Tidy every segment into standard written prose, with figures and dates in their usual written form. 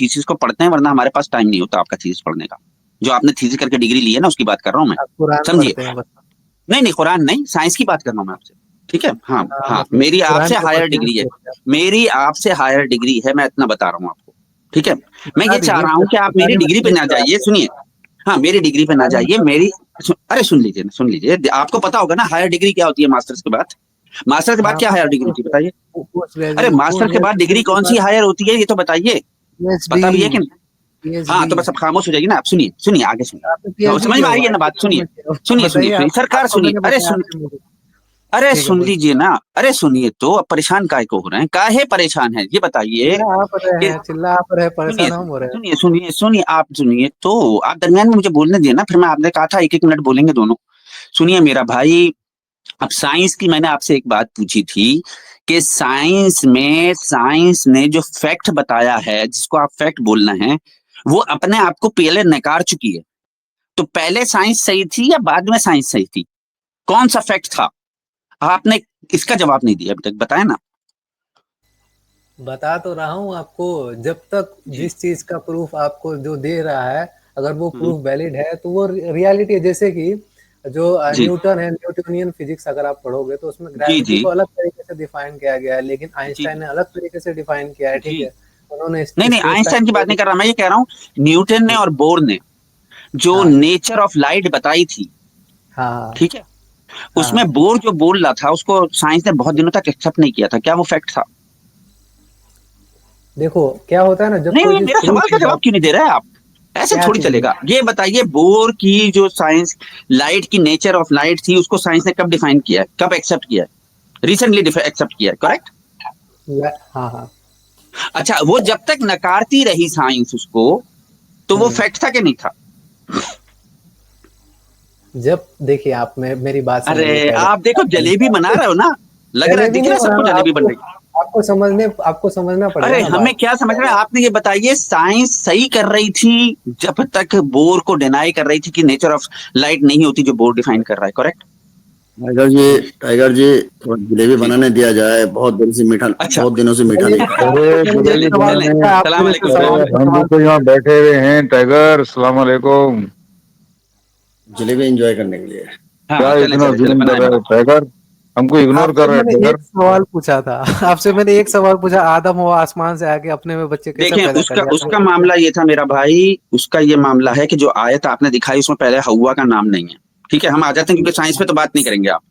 Thesis को पढ़ते हैं, वरना हमारे पास टाइम नहीं होता आपका थीसिस पढ़ने का। जो आपने थीसिस करके डिग्री ली है ना, उसकी बात कर रहा हूँ मैं, आप कुरान समझिए। पढ़ते हैं बस। नहीं नहीं, कुरान नहीं, साइंस की बात कर रहा हूँ मैं आपसे, ठीक है। हाँ हाँ, मतलब मेरी कुरान आपसे के हायर परचेज डिग्री है, करते हैं। मेरी आपसे हायर डिग्री है, मैं इतना बता रहा हूँ आपको, ठीक है। मैं बता ये चाह दीजिए, रहा हूँ कि आप मेरी बताने में डिग्री पे देर ना क्यों जाइए, है? सुनिए। हाँ, मेरी डिग्री पे ना बताने में जाइए, अरे सुन लीजिए ना, सुन लीजिए, आपको पता होगा ना हायर डिग्री क्या होती है मास्टर्स के बाद। मास्टर्स के बाद हाँ, क्या हायर मतलब डिग्री होती है बताइए। पोस्ट अरे ग्रेजुएट, मास्टर पोस्ट के बाद डिग्री ग्रेजुएशन के कौन सी बाद हायर होती है, ये तो बताइए। पीएचडी, पता भी है कि नहीं? हाँ, पीएचडी। तो बस अब खामोश हो जाइए ना, आप सुनिए सुनिए, आगे सुनिए। आपने तो पीएचडी समझ किया में आ रही हुआ है है, ना बात, किस सुनिए में किया हुआ है? सुनिए सुनिए बताइए सुनिए, आप, सरकार आपको सुनिए, मैंने अरे बताया सुन, आपने मुझे। अरे ठीक है, सुन बोलिए। लीजिए ना, अरे सुनिए तो, अब परेशान काहे को हो रहे हैं, काहे परेशान है ये बताइए। चिल्ला आप रहे कि हैं, चिल्ला आप रहे, सुनिए परेशान हम हो रहे हैं। सुनिए सुनिए सुनिए, आप सुनिए तो, आप दरमियान में मुझे बोलने दिए ना, फिर मैं, आपने कहा था एक एक मिनट बोलेंगे दोनों। सुनिए मेरा भाई, अब साइंस की मैंने आपसे एक बात पूछी थी कि साइंस में, साइंस ने जो फैक्ट बताया है, जिसको आप फैक्ट बोलना है, वो अपने आप को पहले नकार चुकी है। तो पहले साइंस सही थी या बाद में साइंस सही थी? कौन सा फैक्ट था? आपने इसका जवाब नहीं दिया अभी तक, बताया ना। बता तो रहा हूँ आपको, जब तक जी। जिस चीज का प्रूफ आपको जो दे रहा है, अगर वो हम्म, प्रूफ वैलिड है तो वो रियलिटी है। जैसे कि जो जी न्यूटन है, न्यूटोनियन फिजिक्स अगर आप पढ़ोगे तो उसमें जी ग्रेविटी जी को अलग तरीके से डिफाइन किया गया है, लेकिन जी आइंस्टाइन ने अलग तरीके से डिफाइन किया है, जी। ठीक है। उन्होंने नहीं नहीं, स्पेस आइंस्टाइन की बात टाइम। नहीं कर रहा मैं, ये कह रहा हूँ न्यूटन ने और बोर ने जो हाँ नेचर ऑफ लाइट बताई थी, हाँ ठीक है, उसमें हाँ। बोर जो बोल रहा था, उसको साइंस ने बहुत दिनों तक एक्सेप्ट नहीं किया था, क्या वो फैक्ट था? देखो क्या होता है ना, जब नहीं कोई नहीं, चीज मेरा प्रूफ सवाल का हो जवाब क्यों जाती नहीं दे रहे हैं आप? ऐसे क्या थोड़ी चीज चलेगा। नहीं। ये बताइए, बोर की जो साइंस, लाइट की नेचर ऑफ लाइट थी, उसको साइंस ने कब डिफाइन किया है, कब एक्सेप्ट किया है? रिसेंटली एक्सेप्ट किया है, करेक्ट। हाँ हाँ। अच्छा, वो जब तक नकारती रही साइंस उसको, तो वो हम्म। फैक्ट था कि नहीं था? जब देखिए आप, मेरी बात समझिए अरे पहले। आप देखो, जलेबी बना रहे हो ना, लग रहा है, जलेबी दिख नहीं रहा है बना सबको रहा, जलेबी बन आपको रही है। आपको समझना पड़ेगा अरे ना हमें बात। क्या समझ रहे हैं, आपने ये बताइए, साइंस सही कर रही थी जब तक बोर को डिनाई कर रही थी कि नेचर ऑफ लाइट नहीं होती जो बोर डिफाइन कर रहा है, करेक्ट। टाइगर जी, टाइगर जी, थोड़ा जलेबी जी, बनाने दिया जाए, बहुत दिन से मीठा, अच्छा, बहुत दिनों से मीठा नहीं जलेबी, खाया। अरे आपसे मैंने एक जलेबी चले सवाल चले, बनाने, पूछा, आप सलाम मेरे से अलैकुम, अरे सलाम सवाल पे अलैकुम। हम भी सवाल तो यहाँ पूछे। बैठे हुए हैं। टाइगर, सलाम अलैकुम। जलेबी एंजॉय करने के लिए। हाँ क्या हाँ, चले इतना चले चले, जुल्म कर बनाए रहे हो बनाए। टाइगर? हमको इग्नोर आपसे कर रहे हो मैंने टाइगर? एक सवाल पूछा था। आपसे मैंने एक सवाल पूछा, आदम हो आसमान से आके अपने में बच्चे कैसे देखें, पैदा कर उसका दिया आपने उसका पूछा। मामला ये था मेरा भाई, उसका ये मामला है कि जो आयत आपने दिखाई उसमें पहले हवा का नाम नहीं है, ठीक है। हम आ जाते हैं, क्योंकि साइंस पे तो बात नहीं करेंगे आप,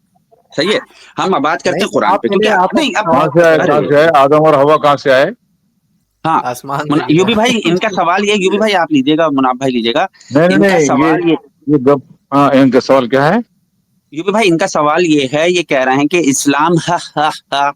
सही है। हम अब बात करते नहीं हैं तो कुरान आप पे, पहले, क्योंकि आप नहीं अपना अब, कहाँ सवाल से आए? पूछिए कहाँ अरे पहले। से आए आदम और हवा? कहाँ से आए? हाँ, आसमान से गिरे यूबी भाई हैं। इनका सवाल ये, यूबी भाई आप लीजिएगा, मुनाफ भाई लीजिएगा। नहीं नहीं इनका नहीं, सवाल ये, ये गप। हाँ, इनका सवाल क्या है? यूबी भाई इनका सवाल ये है, ये कह रहे हैं कि इस्लाम, हा,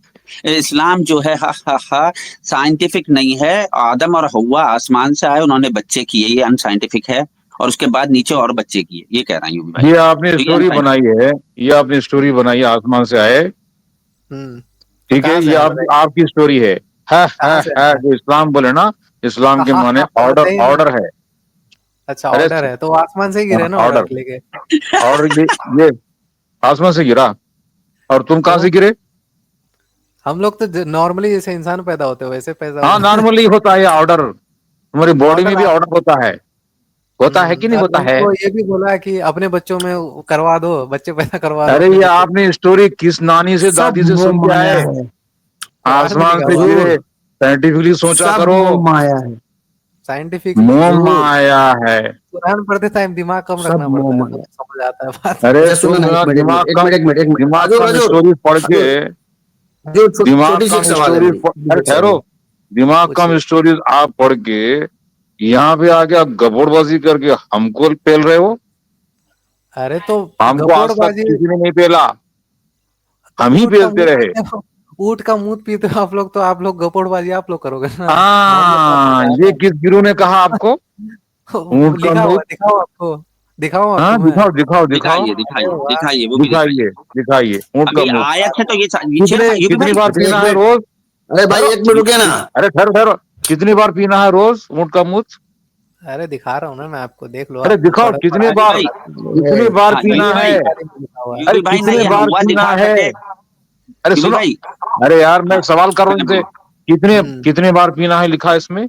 इस्लाम जो है, हा, साइंटिफिक नहीं है। आदम और हवा आसमान से आए, उन्होंने बच्चे किए, ये अनसाइंटिफिक है। और उसके बाद नीचे और बच्चे किए, ये कह रहे हैं यूबी भाई। ये आपने तो ये स्टोरी बनाई अनसाइंटिफिक। है, ये आपने स्टोरी बनाई है, आसमान से आए। तो ठीक है, कहाँ से ये है आप बताइए, आपकी स्टोरी है। कहाँ से है है? जो इस्लाम बोले ना, इस्लाम के हाँ माने हाँ हाँ, ऑर्डर, बताइए ना। ऑर्डर है। अच्छा अरे ऑर्डर है, तो आसमान से ही गिरे ना ऑर्डर, ऑर्डर लेके। ऑर्डर ये आसमान से गिरा। और तुम कहाँ तो से गिरे? हम लोग तो नॉर्मली जैसे इंसान पैदा होते हैं वैसे पैदा हाँ, हुए। नॉर्मली होता है ऑर्डर, तुम्हारी बॉडी में ऑर्डर भी आप। ऑर्डर होता है कि नहीं अभी होता है? हमको ये भी बोला कि अपने बच्चों में करवा दो, बच्चे पैदा करवा दो अरे अपने ये बच्चों आपने स्टोरी किस नानी से, सब दादी से मोह सुन के माया आए? है। कुरान में आसमान लिखा से हुआ। गिरे, झूठ। साइंटिफिकली सोचा सब करो। मोह माया है। साइंटिफिकली मोह झूठ। माया है। कुरान पढ़ते टाइम दिमाग कम सब रखना मोह पड़ता है, तो माया। समझ आता है बात। अरे अच्छा सुनो तुम ना, एक मिनट, एक मिनट, दिमाग एक कम, मिनट, एक मिनट, एक मिनट, दिमाग हजूर, कम हजूर, स्टोरी पढ़ के, हजूर, हजूर, दिमाग छोटी सी एक कम सवाल है स्टोरी, मेरी। अरे ठहरो, दिमाग कम पूछिए। स्टोरीज आप पढ़ के यहाँ पे आके आप गबोड़बाजी करके हमको पेल रहे हो। अरे तो हमको आज तक गपोड़बाजी, किसी ने नहीं पेला, तो हम ही ऊँट का पेलते मुंह रहे। पीते हो, ऊँट का मुंह पीते हो आप लोग, तो आप लोग गपोड़बाजी आप लोग करोगे ना। मोहम्मद साहब ने हाँ, ये कहा किस गुरु ने कहा आपको? था। ऊंट का लिखा हुआ, मुंह। दिखाओ आपको, दिखाओ हाँ, आपको मैं। दिखाओ दिखाओ दिखाओ। दिखाइए अरे दिखाइए वाह। दिखाइए, वो भी दिखाइए। दिखाइए, दिखाइए ऊंट का अभी मुंह। आयत है तो ये नीचे कितने, ना यूबी कितनी भाई। बार अच्छा एक पीना है मिनट, रोज? अरे भाई ठहरो, एक मिनट रुके ना। अरे ठहरो ठहरो, कितनी बार पीना है रोज ऊंट का मुंह? अरे दिखा रहा हूँ ना मैं आपको, देख लो अरे आप, दिखाओ कितनी पढ़ाई यूबी में बार, भाई, दिखा कितनी बार हाँ पीना यूबी भाई, है? बुखारी में लिखा हुआ है। अरे यूबी भाई ना कितनी ये बार हवा पीना दिखा है? करके, अरे यूबी सुनो, भाई। अरे यार मैं हाँ, सवाल कर रहा हूँ बोले तुमसे, बोले। कितने, हम्म, कितने बार पीना है लिखा है इसमें?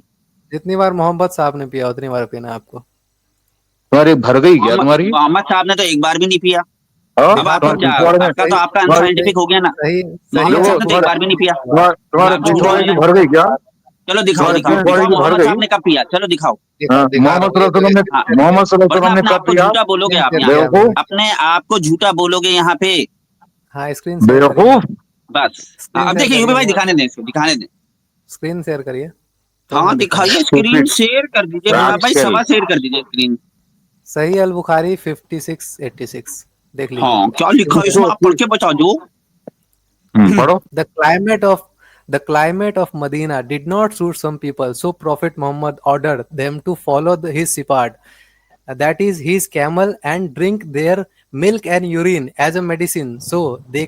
जितनी बार मोहम्मद साहब ने पिया उतनी बार पीना आपको। तुम्हारी भर गई क्या तुम्हारी? मोहम्मद साहब ने तो एक बार भी नहीं पिया। हाँ? अब आपको क्या, पिछवाड़े में आपका तो आपका अनसाइंटिफिक हो गया ना। सही मोहम्मद साहब ने तो एक बार भी नहीं पिया। तुम्हारे आप झूठ पिछवाड़े बोल की रहे भर गई क्या? चलो दिखाओ तुम्हारे दिखाओ पिछवाड़े दिखाओ की भर मोहम्मद गई? साहब ने कब पिया, चलो दिखाओ। हाँ, दिखा मोहम्मद रहा हूँ, सल्लल्लाहु अलैहि वसल्लम ने हाँ, मोहम्मद सल्लल्लाहु वरना अलैहि वसल्लम ने अपने कब आप को पिया? झूठा बोलोगे आप यहाँ, बेवकूफ, अपने आप को झूठा बोलोगे यहाँ पे। हाँ स्क्रीन शेयर करिए, बेवकूफ। बस स्क्रीन अब शेयर देखिए यूपी भाई करिए, दिखाने दें, इसको दिखाने दें। स्क्रीन शेयर करिए तो हाँ हम दिखाएंगे। दिखाइए, स्क्रीन शेयर कर दीजिए प्रताप भाई, रास्कल। सवा शेयर कर दीजिए स्क्रीन। सही अल बुखारी 5686 देख लीजिए। हाँ क्या लिखा है इसमें, आप पढ़ के बता दो। पढ़ो। The climate of Medina did not suit some people, so Prophet Muhammad ordered them to follow his sifat, that is his camel, and drink their milk and urine as a medicine. So they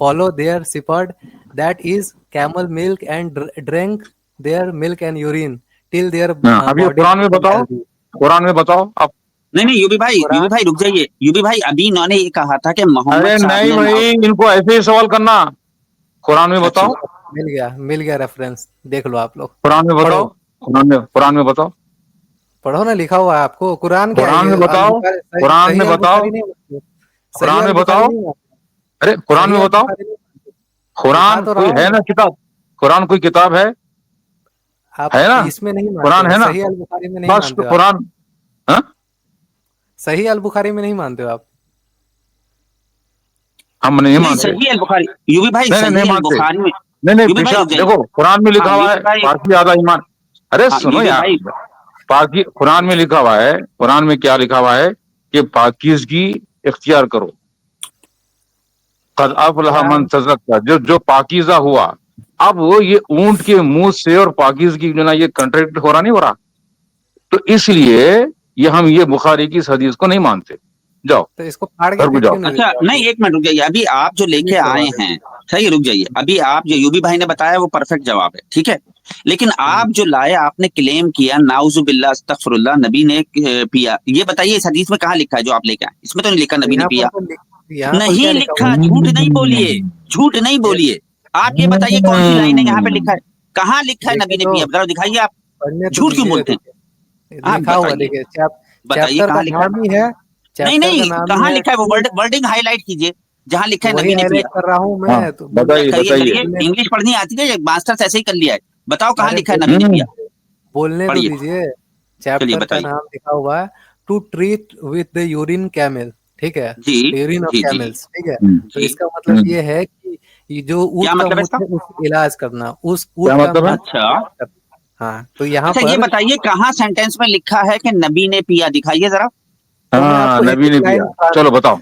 follow their sifat, that is camel milk, and drank their milk and urine till their हाँ, अब ये body Quran में became बताओ, healthy. Quran में बताओ आप। नहीं UP Quran- भाई रुक जाइए। यूपी भाई अभी इन्होंने ये कहा था कि मोहम्मद अरे साहब नहीं ने भाई, इनको ऐसे ही सवाल करना। कुरान में बताओ, मिल गया रेफरेंस, देख लो आप लोग। कुरान में बताओ, कुरान में बताओ, पढ़ो ना, लिखा हुआ है आपको। कुरान क्या कुरान है? में बताओ, सही- कुरान सही में अल बताओ, बुखारी नहीं मानते। सही कुरान अल में बुखारी बताओ। नहीं मानते। अरे कुरान सही में अल बताओ, बुखारी नहीं मानते। कुरान दिखा तो कोई रहा है हूँ। ना किताब? कुरान कोई किताब है? आप है ना? इसमें नहीं मानते कुरान हो, है ना? सही अल बुखारी में नहीं बस मानते हो आप। कुरान। हाँ? सही अल बुखारी में नहीं मानते हो आप। हम नहीं नहीं मानते। सही अल बुखारी, यूपी भाई नहीं, सही नहीं अल मानते। बुखारी में। नहीं यूपी भाई पीछा रुक जाइए। देखो, कुरान में लिखा हाँ, हुआ है यूपी भाई- पाकी आधा ईमान। अरे हाँ, सुनो यूपी यार, भाई- पाकी कुरान में लिखा हुआ है, कुरान में क्या लिखा हुआ है कि पाकीज़गी इख्तियार करो। कद अफलह मन तज़क्का, जो पाकीज़ा हुआ। अब वो ये ऊंट के मुंह से और पाकीज़गी जो ना, ये कंट्रैक्ट हो रहा नहीं हो रहा। तो इसलिए ये हम ये बुखारी की इस हदीस को नहीं मानते। जाओ तो इसको फाड़ के घर को फिर जाओ। क्यों नहीं अच्छा देते आप? नहीं, एक मिनट रुक जाइए। अभी आप जो लेके करवा आए देते। हैं, सही रुक जाइए। अभी आप जो यूबी भाई ने बताया वो परफेक्ट जवाब है, ठीक है। लेकिन आप जो लाए, आपने क्लेम किया नाउजुबिल्लाह अस्तगफिरुल्लाह नबी ने पिया, ये बताइए इस हदीस में कहाँ लिखा है जो आप लेके आए? इसमें तो नहीं लिखा नबी ने यहाँ पिया, पर तो यहाँ पर नहीं क्या लिखा। हुआ है? झूठ नहीं बोलिए, झूठ नहीं बोलिए। आप ये बताइए कौन सी लाइन है यहाँ पे लिखा है, कहाँ लिखा है नबी ने देखिए पिया, तो जरा दिखाइए आप। पढ़ने तो झूठ क्यों दीजिए, बोलते हैं? देखिए। आप लिखा हुआ बताइए, देखिए, बताइए चैप्टर का कहाँ लिखा है? नाम ही है, नहीं चैप्टर का नाम कहाँ ही लिखा है वो वर्डिंग हाईलाइट कीजिए जहाँ लिखा है वही नबी ने हाईलाइट पिया। कर रहा हूँ मैं। हाँ, तो बताइए, करिए बताइए। करिए, इंग्लिश पढ़नी आती है, मास्टर्स ऐसे ही कर लिया है। बताओ कहाँ अरे लिखा है नबी ने पिया, बोलने तो पढ़िए। दीजिए। चलिए चैप्टर का बताइए। नाम लिखा हुआ है to treat with the urine camel, ठीक है, जी यूरिन ऑफ जी जी कैमल्स, ठीक है। तो जी। इसका मतलब ये है कि ये जो ऊँट क्या का मतलब है मूत्र है उसका इलाज करना, उस ऊँट क्या का मतलब है? मूत्र का अच्छा इलाज करना। हाँ तो यहाँ अच्छा, ये पर बताइए कहाँ सेंटेंस में लिखा है कि नबी ने पिया, दिखाइए जरा। तो मैं हाँ, आपको नबी एक ने एक लाइन पिया। चलो बताओ।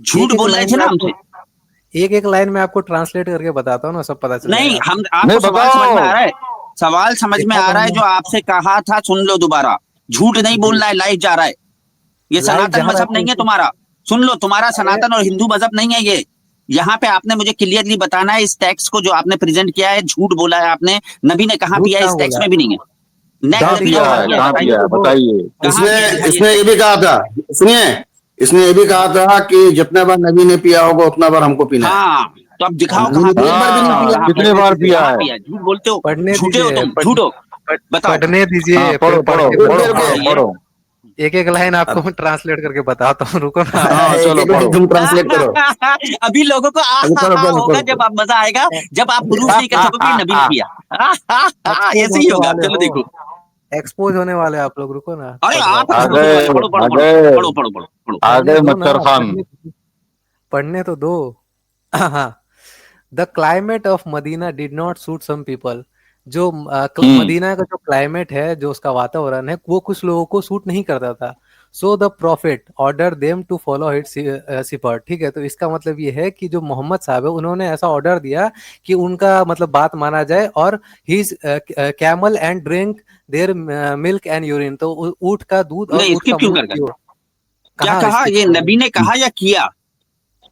झूठ एक बोल रहे लाइन थे में ना आपको हमसे। एक लाइन में आपको ट्रांसलेट करके बताता हूँ ना, सब पता चल नहीं जाएगा। हम नहीं, आपको सवाल बताओ। समझ में आ रहा है, सवाल समझ में आ रहा है जो आपसे कहा था, सुन लो दोबारा। झूठ नहीं बोलना है, लाइव जा रहा है। ये लाइव सनातन जा रहा मजहब नहीं है तुम्हारा, सुन लो। तुम्हारा सनातन और हिंदू मजहब नहीं है ये। यहाँ पे आपने मुझे क्लियरली बताना है, इस टेक्स्ट को जो आपने प्रेजेंट किया है झूठ बोला है आपने। नबी ने कहाँ झूठ पिया है, इस कहाँ टेक्स्ट बोला? में भी नहीं है। नेक्स्ट कहाँ नबी ने पिया कहाँ है? पिया कहाँ बताइए, पिया है? बताइए। कहाँ पिया है, इसने दिखाइए। ये भी कहा था, सुनिए, इसने ये भी कहा था कि जितने बार नबी ने पिया होगा उतना बार हमको पीना है। हाँ तो अब दिखाओ नबी कहाँ ने तो एक बार भी नहीं पिया। कहाँ कितने बार पिया कहाँ है? पिया है? झूठ बोलते हो, पढ़ने झूठे हो दीजिए, तुम, झूठो। बताओ। पढ़ने दीजिए, हाँ, फिर पढ़ो पढ़ पढ़ो के पढ़ो रुकिए, बताता रुकिए। हूँ। पढ़ो। एक एक लाइन आपको मैं ट्रांसलेट करके बताता हूँ, रुको ना। हाँ, एक चलो एक लाइन पढ़ो। तुम ट्रांसलेट करो। अभी लोगों को अभी करो, करो, होगा करो, जब आप मजा आएगा, जब आप प्रूफ नहीं कर सकोगे कि नबी ने पिया। ऐसे ही होगा, चलो देखो। एक्सपोज होने वाले आप लोग, रुको ना। अरे पढ़ रहा आप हूँ। एक्सपोज होने वाले, पढ़ो पढ़ो पढ़ो आगे पढ़ो पढ़ो पढ़ो पढ़ो। आगे दो ना, मच्छर खान। पढ़ने तो दो। हाँ, the climate of Medina did not suit some people. जो मदीना का जो क्लाइमेट है, जो उसका वातावरण है, वो कुछ लोगों को सूट नहीं करता था। So the prophet order them to follow hit सिपर्ट, ठीक है। तो इसका मतलब ये है कि जो मोहम्मद साहब है उन्होंने ऐसा ऑर्डर दिया कि उनका मतलब बात माना जाए, और his camel and drink their milk and urine. तो ऊँट का दूध और नहीं ऊँट का स्किप क्यों मूत्र कर गए? पियो। क्या कहाँ कहा skip ये, किया? नबी ने कहा या किया?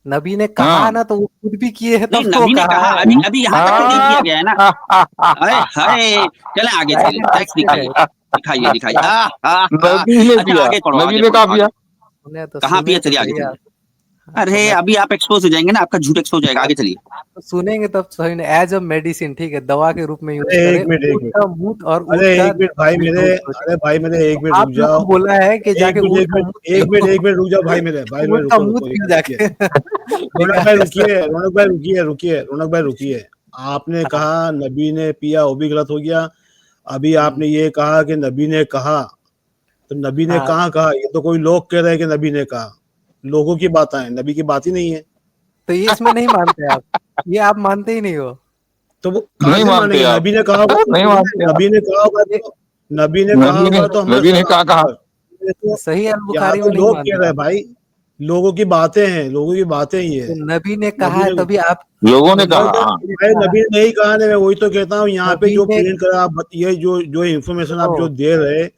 नबी ने कहा हाँ। ना, तो वो खुद भी किए हैं, नहीं तब तो नबी ने कहा, है। अभी अभी यहाँ तक तो नहीं किया गया है ना। हाय हाय, चले आगे चले, टेक्स्ट दिखाइए दिखाइए दिखाइए। नबी ने अच्छा पिया, आगे पढ़ो, नबी आगे ने कहा पढ़ो, पिया। सुने तो कहाँ सुने पिया? तो चलिए आगे सही चलिए। आप। अरे अभी आप एक्सपोज हो जाएंगे ना, आपका झूठ एक्सपोज हो जाएगा, आगे चलिए। तो सुनेंगे तब सही ना, एज अ मेडिसिन, ठीक है, दवा के रूप में यूज अरे करें एक मिनट, एक ऊँट मिनट। का मूत और ऊँट अरे का एक मिनट भाई मेरे, दूध। अरे भाई मेरे एक मिनट आप रुक लोग जाओ। को बोला है कि जाके ऊँट का मूत एक मिनट रुक जाओ भाई मेरे, ऊँट का रुको मूत रुको पियो रुकिए। जाके। रौनक भाई रुकिए, रौनक भाई रुकिए। आपने कहा नबी ने पिया वो भी गलत हो गया। अभी आपने ये कहा कि नबी ने कहा, तो नबी ने हाँ। कहाँ कहा? ये तो कोई लोग कह रहे हैं कि नबी ने कहा, लोगों की बात है, नबी की बात ही नहीं है। तो ये इसमें नहीं मानते आप, ये आप मानते ही नहीं हो। तो वो कहाँ नहीं से मानते मानेंगे? आप। नबी ने कहा होगा, नहीं मानते आप। नबी ने कहा होगा तो नबी ने कहा। ये तो सही अल यहाँ बुखारी तो में नहीं लोग कह रहे मानते हैं भाई, लोगों की बातें हैं, लोगों की बातें ही है। तो नबी ने कहा नबी है ने तभी आप लोगों ने भाई कहा। हाँ। भाई नबी ने नहीं कहा, मैं वही तो कहता हूँ। यहाँ पे नबी जो ने प्रिंट करा आप, ये जो इन्फॉर्मेशन आप जो सुनो, दे रहे,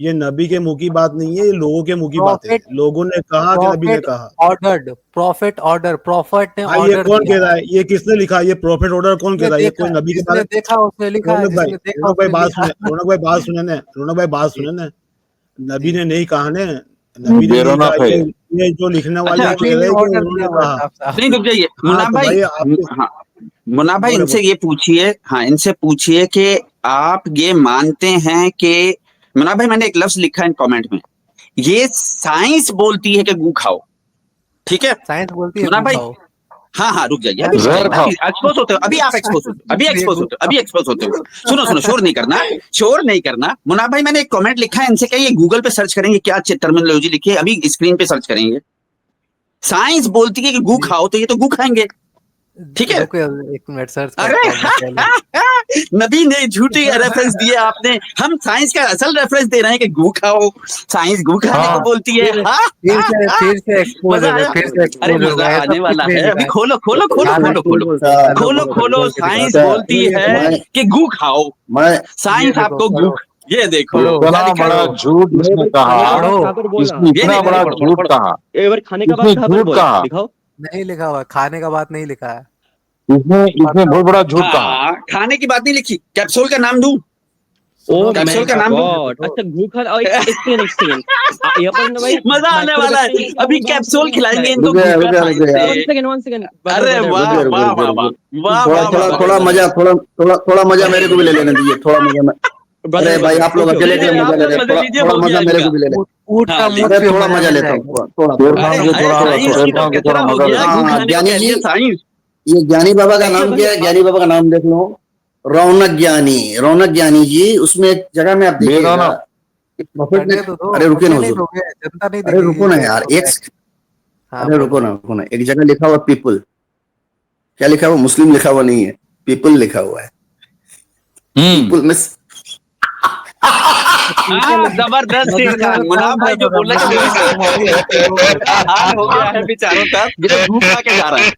ये नबी के मुंह की बात नहीं है, ये लोगों के मुंह की बात है। प्रॉफिट लोगों ने कहा कि नबी ने प्रॉफिट कहा। ऑर्डर्ड, प्रॉफिट ऑर्डर, प्रॉफिट ने भाई ये ऑर्डर कौन दिया कह रहा है? ये किसने लिखा? ये प्रॉफिट ऑर्डर कौन कह जिसने रहा है? ये देखा, कोई नबी के जिसने बारे देखा उसने लिखा, रौनक भाई, जिसने देखा रौनक भाई उसने बात लिखा। सुने, रौनक भाई बात सुने ने, रौनक भाई बात जी, सुने ने। नबी जी। ने नहीं कहा ने, नबी ने नहीं बेरोना कहा। है। ये जो लिखने वाले अच्छा हैं नबी कह ने रहे हैं कि ऑर्डर उन्होंने दिया हुआ है कहा। साफ साफ। नहीं रुक जाइए हाँ मुन्ना तो भाई। भाई आपके हाँ मुन्ना भाई, बोले इनसे ये पूछिए, हाँ इनसे पूछिए कि आप ये मानते हैं कि, मुन्ना भाई मैंने एक लफ्ज लिखा है कमेंट में, ये साइंस बोलती है कि गू खाओ, ठीक है साइंस बोलती है मुन्ना गू भाई? खाओ। हाँ हाँ रुक जाइए, अभी रुक जहर जाइए, खाओ। अभी एक्सपोज होते हो, अभी आप एक्सपोज होते हो, अभी ये एक्सपोज गू होते हो, अभी एक्सपोज होते हो। सुनो सुनो, शोर नहीं करना, शोर नहीं करना। मुन्ना भाई मैंने एक कमेंट लिखा है, इनसे कहिए गूगल पे सर्च करेंगे क्या टर्मिनोलॉजी लिखी है, अभी स्क्रीन पे सर्च करेंगे। साइंस बोलती है कि गू खाओ, तो ये तो गू खाएंगे, ठीक है? रुको एक मिनट सर्च अरे करता हूँ मैं पहले। नबी ने झूठी रेफरेंस दिए आपने, हम साइंस का असल रेफरेंस दे रहे हैं कि गू खाओ, साइंस गू खाने को हाँ। बोलती है। फिर से एक्सपोज मजा हो गए, आया? फिर से अरे एक्सपोज हो मजा गए, ऐसा आने कुछ वाला नहीं है, लिखा अभी है। खोलो खोलो खोलो हाँ, खोलो खोलो अच्छा, खोलो खोलो, बोल के दिखा। साइंस अच्छा, बोलती है मैं कि गू खाओ, मैं ये साइंस देखो, आपको पढ़ो, गू, ये देखो पढ़ो, क्या इतना लिखा है? बड़ा झूठ इसने कहा। पढ़ो। इसने ये इतना नहीं बड़ा पढ़ो, झूठ कहा। एक बार खाने का इसने बात कहाँ पर झूठ बोला कहा। दिखाओ। नहीं लिखा हुआ, खाने का बात नहीं लिखा है। इसने बहुत बड़ा झूठ कहा। हाँ खाने की बात नहीं लिखी, कैप्सूल का नाम दूं? सुनो, कैप्सूल का मैं नाम दूं? गॉड, अच्छा भूखा और एक सेकंड यहाँ पर ना भाई मजा आने वाला है, अभी कैप्सूल खिलाएंगे इनको रुक गूका जा साइंस यार। से। वन सेकंड अरे वाह वाह वाह वाह वाह थोड़ा वाह थोड़ा वाह थोड़ा वाह। मजा, थोड़ा मजा मेरे को भी ले लेने दीजिए, थोड़ा मजा मैं। अरे भाई आप लोग अकेले अकेले मजा ले रहे हैं, थोड़ा मजा मेरे को भी ले ले। ऊँट का हाँ, मूत अरे पियो, थोड़ा मजा मिल लेता हूँ, जाएगा। थोड़ा अरे को हाय, थोड़ा साइंस की तो शेरखान को थोड़ा कचरा हो मजा गया, देता गू हाँ, खाने को ज्ञानी कह जी, दिया साइंस। ये ज्ञानी बाबा का नाम क्या है? ज्ञानी बाबा का नाम देख लो, रौनक ज्ञानी जी। उसमें एक जगह में आप देखिएगा, बेरोना। प्रॉफिट ने, पढ़ने तो दो, अरे रुके ना पढ़ने नहीं हुजूर, दोगे, जनता नहीं अरे देगी रुको ना ये यार, इसको एक, बैक। हाँ अरे बोलो। रुको ना, एक जगह लिखा हुआ पीपल, क्या लिखा हुआ? मुस्लिम लिखा हुआ नहीं है, पीपल लिखा हुआ है। पीपल में जबरदस्त इंसान मुन्ना भाई जो बोल रहे थे, बुरा हाल हो गया है बेचारों का, बिना भूख खा के जा रहा है।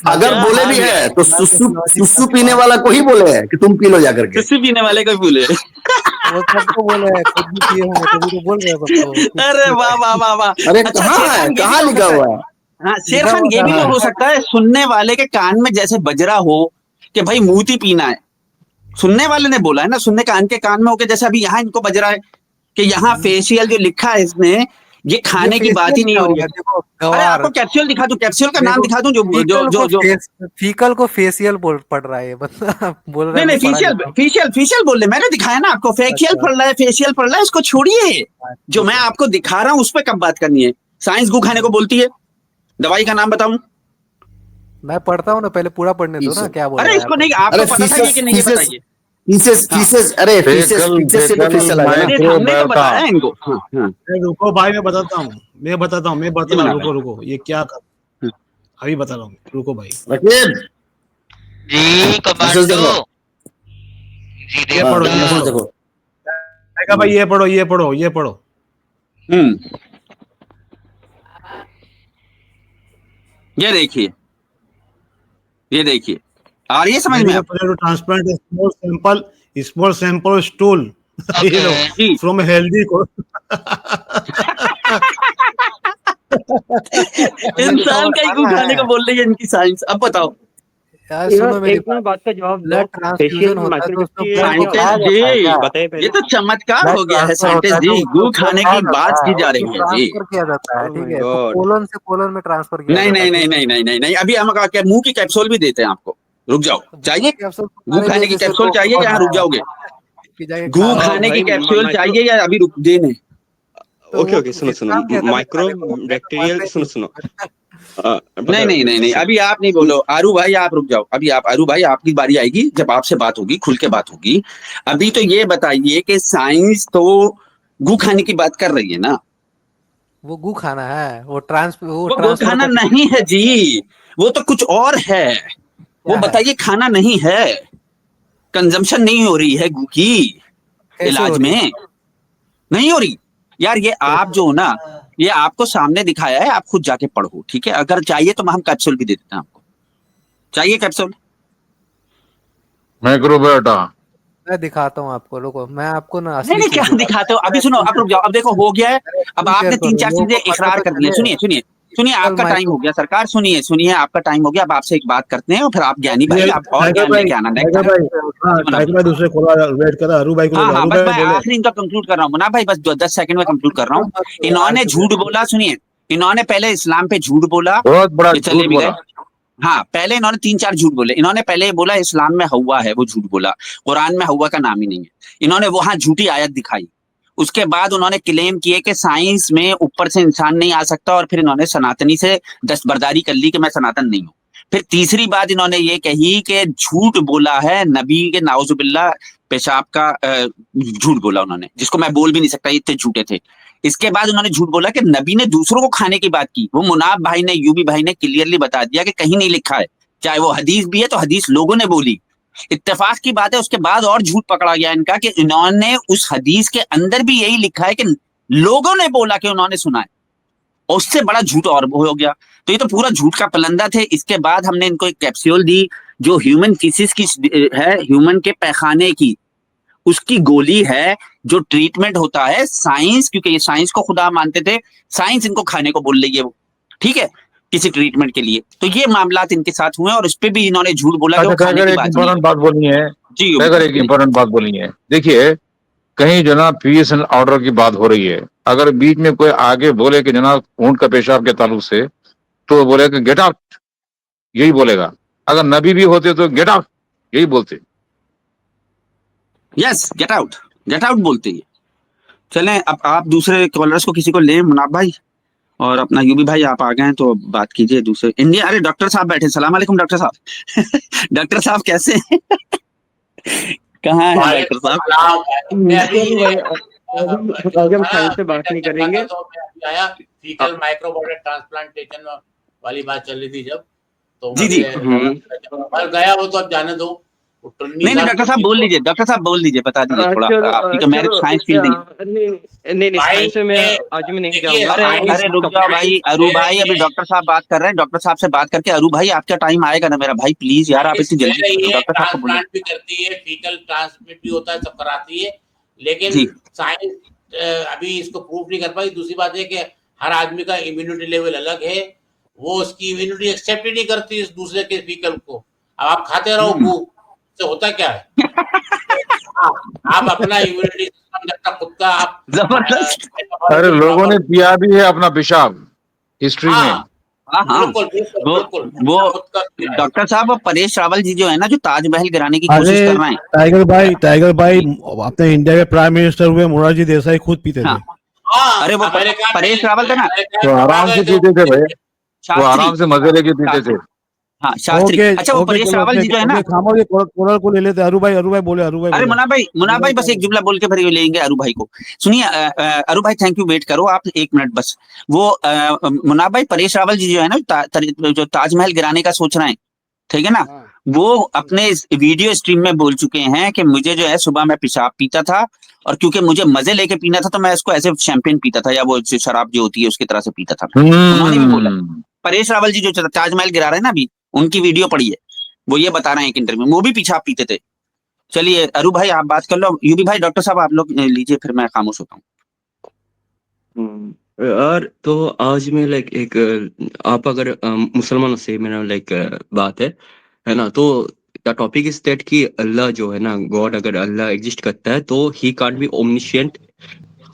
अगर क्या बोले हाल भी है? है तो सुसु पीने वाला को ही बोले है कि तुम पी लो जाकर के। किसी पीने वाले को ही बोले। वो सबको बोले हैं, खुद भी किए होंगे तभी तो बोल रहे हैं सबको। अरे वाह वाह वाह वाह। अरे अच्छा कहाँ है, शेरखान ये कहाँ भी हो लिखा सकता हुआ है, है? हाँ शेरखान ये भी तो हो सकता है सुनने वाले के कान में जैसे बजरा हो कि भाई मूती पीना है, सुनने वाले ने बोला है ना, सुनने कान के कान में होके, जैसे अभी यहाँ इनको बज रहा है कि यहाँ फेशियल जो लिखा है इसमें, ये खाने की बात ही नहीं हो रही है। देखो अरे गवार, आपको कैप्सूल दिखा दूं, कैप्सूल का नाम दिखा दूं, जो फीकल को फेशियल पढ़ रहा है बंदा, बोल रहा है नहीं मैं पढ़ा फेशियल लिखा हूं। फेशियल बोल रहे, मैंने दिखाया ना आपको, फेशियल अच्छा। पढ़ रहा है, फेशियल पढ़ रहा है, उसको छोड़िए, जो मैं आपको दिखा रहा हूँ उस पर कब बात करनी है। साइंस गू खाने को बोलती है, दवाई का नाम बताऊं? मैं पढ़ता हूँ ना, पहले पूरा पढ़ने दो ना, क्या बोल अरे रहा है इसको आप? नहीं, आपको पता था ये कि नहीं, ये बताइए। फीसेस, अरे फीसेस से तो फेशियल आ गया ना। नहीं, हमने तो बताया इनको। हाँ, हाँ। रुको भाई, मैं बताता हूँ, बना रुको, ये क्या कर, अभी बता रहा हूँ, रुको भाई। रकीब जी फीसेस देखो, कमांडो जी ये हाँ, पढ़ो, फीसेस देखो। भाई ये पढ़ो। ये देखिए आ रही है समझ में? ट्रांसप्लांट स्मॉल सैंपल स्टूल जी। फ्रॉम हेल्दी को। इंसान का ही गू खाने को बोल रही है इनकी साइंस। अब बताओ यार सुनो मेरी एक ना बात का जवाब दो। ब्लड फेशियल ट्रांसफ्यूजन होता है तो उसमें माइक्रोबियल ब्लड को साइंटिस्ट खाया जी, जाता है क्या? बताइए ये पहले। तो चमत्कार ब्लड हो गया है ट्रांसफर होता साइंटिस्ट है जी, तो उसमें गू ब्लड खाने खाया की जाता बात है, की जा उसको रही है जी। ट्रांसफर किया जाता है, ओह ठीक माय है, तो गॉड। कोलन से कोलन में ट्रांसफर किया नहीं जाता है, नहीं नहीं ठीक है। नहीं नहीं नहीं नहीं, अभी हम क्या मुंह की कैप्सूल भी देते हैं आपको, रुक जाओ, तो गू चाहिए? कैप्सूल गू तुम्हारे लिए खाने की जैसे कैप्सूल लोग चाहिए और या यहाँ रुक जाओगे? कि जाके गू खा लो। खाने की भाई कैप्सूल माइक्रो चाहिए या अभी रुक देने? तो ओके वो ओके, सुनो सुनो, इस्लाम कहता है माइक्रो खाने को, मैं तो बैक्टीरियल, मानता ही सुनो नहीं सुनो। हूँ। पता नहीं नहीं नहीं नहीं, सुनो अभी आप नहीं बोलो, आरू भाई आप रुक जाओ, अभी आप, आरू भाई आपकी बारी आएगी जब आपसे बात होगी, खुल के बात होगी। अभी तो ये बताइए कि साइंस तो गू खाने की बात कर रही है ना? वो गू खाना है, वो वो गू ट्रांसफर खाना का नहीं है जी, वो तो कुछ और है। वो क्या है, बताइए, खाना नहीं है, कंजम्पशन नहीं हो रही है गू की कैसे हो इलाज रही है? में, नहीं हो रही। यार ये आप जो हो ना, ये आपको सामने दिखाया है, आप खुद जाके पढ़ो, ठीक है? अगर चाहिए तो हम कैप्सूल भी दे देते हैं आपको, चाहिए कैप्सूल? माइक्रोबायोटा। मैं दिखाता हूँ आपको, रुको, मैं आपको ना नहीं असली नहीं, चीज क्या दिखाता दिखाते हो? हूँ। अभी सुनो, अब रुक जाओ, अब देखो हो गया है। अब स्क्रीन शेयर आपने तीन करो, चार लोगों चीजें को पता इकरार तो कर दी है, चले सुनिए सुनिए सुनिए, डिजिटल आपका टाइम माइक्रो। हो गया सरकार, सुनिए सुनिए, आपका टाइम हो गया, अब आपसे एक बात करते हैं और फिर आप ज्ञानी भाई, ये आप और टाइगर ज्ञान भाई, लेके आना नेक्स्ट टाइगर टाइम। भाई, हाँ जी मुन्ना टाइगर भाई। भाई दूसरे कॉल वेट कर रहा है, अरू भाई को ले हाँ लो, हाँ, अरू बस भाई मैं बोले। आखिरी इनका कंक्लूड कर रहा हूँ मुन्ना भाई, बस 10 सेकंड में कंक्लूड कर रहा हूँ। इन्होंने झूठ बोला, सुनिए, इन्होंने पहले इस्लाम पे झूठ बोला, बहुत बड़ा ये चले झूठ भी गए। बोला। हाँ, पहले इन्होंने 3 4 झूठ बोले। इन्होंने पहले ये बोला इस्लाम में हव्वा है, वो झूठ बोला, कुरान में हव्वा का नाम ही नहीं है। इन्होंने वहां झूठी आयत दिखाई। उसके बाद उन्होंने क्लेम किए कि साइंस में ऊपर से इंसान नहीं आ सकता, और फिर इन्होंने सनातनी से दस्तबरदारी कर ली कि मैं सनातन नहीं हूँ। फिर तीसरी बात इन्होंने ये कही कि झूठ बोला है नबी के, नाउजुबिल्ला, पेशाब का झूठ बोला उन्होंने, जिसको मैं बोल भी नहीं सकता, इतने झूठे थे। इसके बाद उन्होंने झूठ बोला कि नबी ने दूसरों को खाने की बात की। वो मुनाब भाई ने, यूबी भाई ने क्लियरली बता दिया कि कहीं नहीं लिखा है, चाहे वो हदीस भी है तो हदीस लोगों ने बोली। इत्तेफाक की बात है, उसके बाद और झूठ पकड़ा गया इनका कि इन्होंने उस हदीस के अंदर भी यही लिखा है कि लोगों ने बोला कि उन्होंने सुना है, और उससे बड़ा झूठ और हो गया। तो ये तो पूरा झूठ का पलंदा थे। इसके बाद हमने इनको एक कैप्सूल दी जो ह्यूमन फीसिस की है, ह्यूमन के पैखाने की, उसकी गोली है, जो ट्रीटमेंट होता है। साइंस, क्योंकि ये साइंस को खुदा मानते थे, साइंस इनको खाने को बोल रही है वो, ठीक है, किसी ट्रीटमेंट के लिए। तो ये मामलात इनके साथ हुए और उस पर भी इन्होंने झूठ बोला कि अच्छा वो खाने टाइगर, की एक बात नहीं इम्पोर्टेंट बात बोलनी है। है। जी यूबी टाइगर, भाई एक बोलिए। इम्पोर्टेंट बात बोलनी है। देखिए, कहीं जनाब पीस एंड ऑर्डर की बात हो रही है, अगर बीच में कोई आगे बोले कि जनाब ऊंट का पेशाब के ताल्लुक से, तो बोले कि गेट आउट, यही बोलेगा। अगर नबी भी होते तो गेट आउट यही बोलते। यस, गेट आउट बोलते हैं। चलें, अब आप दूसरे कॉलर्स को किसी को लें, मुनाब भाई और अपना यूबी भाई, आप आ गए हैं तो बात कीजिए दूसरे इंडिया। अरे डॉक्टर साहब बैठे, सलाम अलैकुम डॉक्टर साहब। डॉक्टर साहब कैसे हैं? कहाँ हैं डॉक्टर साहब? चलो भाई, आगे हम साइंस पे बात नहीं करेंगे। फीकल माइक्रोबायोटा ट्रांसप्लांटेशन वाली बात चल रही थी जब, तो जी जी। मर गया वो तो अब जाने दो। नहीं नहीं डॉक्टर साहब बोल लीजिए, डॉक्टर साहब बोल लीजिए, बता दीजिए थोड़ा, आपकी तो मैंने साइंस फील्ड नहीं। नहीं साइंस में मैं आज में नहीं जाऊंगा। अरे रुक जाओ भाई, अरू भाई अभी डॉक्टर साहब बात कर रहे हैं, डॉक्टर साहब से बात करके, अरू भाई आपका टाइम आएगा ना मेरा भाई, प्लीज यार, आप इतनी जल्दी डॉक्टर साहब को बोलिए। ट्रांसप्लांट भी करती है, फीकल ट्रांसमिट भी होता है, सब कराती है, लेकिन जी। साइंस अभी इसको प्रूफ नहीं कर पाई। दूसरी बात है कि हर आदमी का इम्यूनिटी लेवल अलग है, वो उसकी इम्यूनिटी एक्सेप्ट ही नहीं करती इस दूसरे के फीकल को। अब आप खाते रहो गू, तो होता क्या है? आप अपना इम्यूनिटी सिस्टम जब तक खुद का आप जबरदस्त। अरे लोगों ने पिया भी है अपना पेशाब हिस्ट्री में। हाँ हाँ, वो डॉक्टर साहब, वो परेश रावल जी जो है ना, जो ताजमहल गिराने की कोशिश कर रहे हैं। टाइगर भाई अपने इंडिया के प्राइम मिनिस्टर हुए मोरारजी देसाई खुद पीते थे। अरे वो परेश रावल थे ना, तो आराम से पीते थे भाई, वो आराम से मजे लेके पीते थे। हाँ शास्त्री। अच्छा वो परेश रावल जी जो है ना, कॉलर को ले लेते। अरू भाई बोले, अरे मुन्ना भाई बस एक जुमला बोल के फिर लेंगे अरू भाई को। सुनिए अरू भाई, थैंक यू, वेट करो आप 1 मिनट बस। वो मुन्ना भाई, परेश रावल जी जो है ना, जो ताजमहल गिराने का सोच रहे हैं, ठीक है ना, वो अपने वीडियो स्ट्रीम में बोल चुके हैं कि मुझे जो है सुबह मैं पेशाब पीता था, और क्योंकि मुझे मजे लेके पीना था तो मैं इसको ऐसे शैंपेन पीता था, या वो शराब जो होती है उसकी तरह से पीता था। उन्होंने भी बोला, परेश रावल जी जो ताजमहल गिरा रहे हैं ना अभी, उनकी वीडियो पड़ी है, वो ये बता रहे हैं एक इंटरव्यू में, वो भी पेशाब पीते थे। चलिए अरू भाई आप बात कर लो, यूबी भाई, डॉक्टर साहब आप लोग लीजिए, फिर मैं खामोश होता हूँ। और तो आज में लाइक एक आप अगर मुसलमानों से मेरा लाइक बात है, है ना। तो द टॉपिक इज दैट कि अल्लाह जो है ना, गॉड, अगर अल्लाह एग्जिस्ट करता है तो ही कांट बी ओमनिशिएंट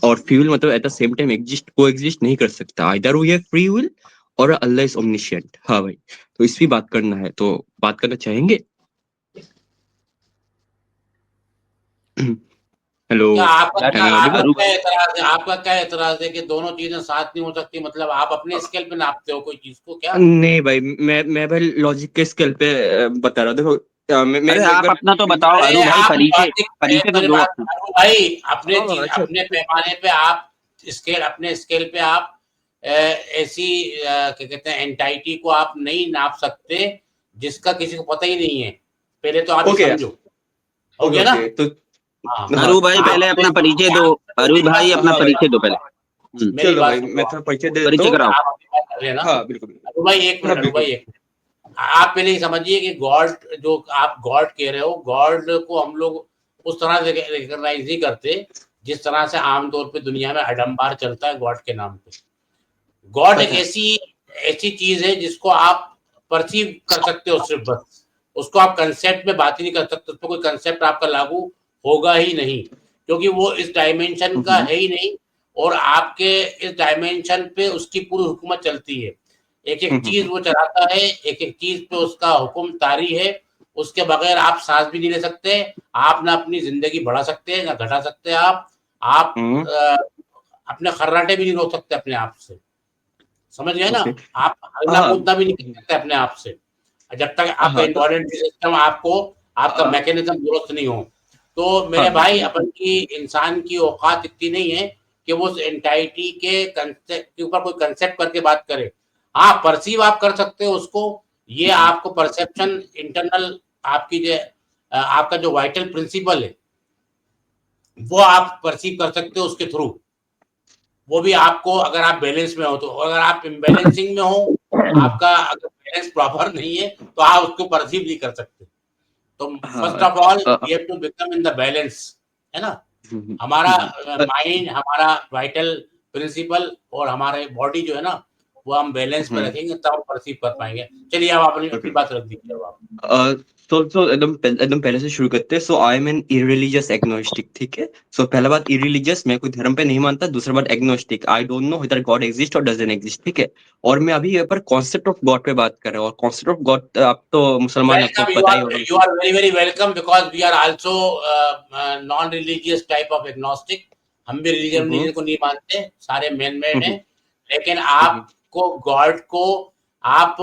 और फ्री विल, मतलब एट द सेम टाइम को एग्जिस्ट नहीं कर सकता। Either we have free will और अल्लाह इज ओमनिशिएंट। हाँ भाई, तो इस भी बात करना है तो बात करना चाहेंगे। हेलो, क्या आपका यार क्या एम आई आपका ऑडिबल? क्या एतराज है, आपका क्या एतराज है कि दोनों चीजें साथ नहीं हो सकती? मतलब आप अपने स्केल पे नापते हो कोई चीज को क्या? नहीं भाई, मैं भाई लॉजिक के स्केल पे बता रहा हूँ। देखो मैं अरे एक आप बार अपना तो बताओ अरे अनु भाई, आप परिचय लॉजिक पे, परिचय तो मेरी दो बात अपना। सुनो भाई, अपने हाँ चीज अच्छा, अपने पैमाने पे आप अपने स्केल पे आप ऐसी क्या कहते हैं एंटाइटी को आप नहीं नाप सकते जिसका किसी को पता ही नहीं है। पहले तो आप ये ओके समझो, हो ओके गया ना? ओके। तो हाँ, हाँ अरु भाई आप पहले अपना परिचय दो। अरु मेरी बात भाई अपना सुनो, हाँ भाई, परिचय दो पहले। मेरी चलो बात भाई सुनो मैं आप। थोड़ा परिचय दे देता परिचय हूँ। कराओ। आप अपनी बात कर रहे हैं ना? हाँ बिल्कुल। अनु भाई एक हाँ मिनट, अनु भाई बिल्कुल। एक मिनट। आप पहले ये समझिए कि गॉड, जो आप गॉड कह रहे हो, गॉड को हम लोग उस तरह से रिकॉग्नाइज नहीं करते जिस तरह से आमतौर पे दुनिया में अडम्बार चलता है गॉड के नाम पे। गॉड एक अच्छा, ऐसी ऐसी चीज है जिसको आप परसीव कर सकते हो सिर्फ, बस उसको आप कंसेप्ट में बात ही नहीं कर सकते, उस पर कोई कंसेप्ट आपका लागू होगा ही नहीं, क्योंकि वो इस डायमेंशन का है ही नहीं। और आपके इस डायमेंशन पे उसकी पूरी हुकूमत चलती है। एक एक चीज वो चलाता है, एक एक चीज पे उसका हुक्म तारी है। उसके बगैर आप सांस भी नहीं ले सकते। आप ना अपनी जिंदगी बढ़ा सकते हैं ना घटा सकते हैं। आप अपने खर्राटे भी नहीं रोक सकते अपने आप से, समझ गए ना? ओके। आप हल्ला हाँ कूदना भी नहीं कर सकते अपने आप से, जब तक आपका हाँ। तो इन्वॉलेंट्री सिस्टम आपको, आपका आ, मैकेनिज्म दुरुस्त नहीं हो। तो हाँ मेरे भाई, बिल्कुल। अपन की इंसान की औकात इतनी नहीं है कि वो उस एंटाइटी के कंसेप्ट के ऊपर कोई कंसेप्ट करके बात करे। हाँ, परसीव आप कर सकते हो उसको। ये आपको परसेप्शन इंटरनल, आपकी जो आपका जो वाइटल प्रिंसिपल है वो आप परसीव कर सकते हो उसके थ्रू। वो भी आपको, अगर आप बैलेंस में हो तो। अगर आप इम्बैलेंसिंग में हो, आपका अगर बैलेंस प्रॉपर नहीं है तो आप उसको परसीव नहीं कर सकते। तो फर्स्ट हाँ of all we have to become in the balance, है ना? हमारा माइंड, हमारा वाइटल प्रिंसिपल और हमारे बॉडी जो है ना, वो हम बैलेंस में रखेंगे तब परसीव कर पाएंगे। चलिए आप अपनी अपनी बात रख दीजिए अब आप। तो एकदम पहले से शुरू करते हैं। So I am an irreligious agnostic, ठीक है। सो पहला बात, इरिलीजियस, मैं कोई धर्म पे नहीं मानता। दूसरा बात, agnostic, I don't know whether God exist और डजंट एग्जिस्ट, ठीक है। और मैं अभी यहाँ पर कॉन्सेप्ट ऑफ गॉड पे बात कर रहा हूँ। और कॉन्सेप्ट ऑफ गॉड, आप तो मुसलमान, आपको Welcome, पता ही होगा। you are very welcome, because we are also non-religious type of agnostic. हम भी रिलीजन को नहीं मानते, सारे मैन मेड हैं। लेकिन आपको गॉड को आप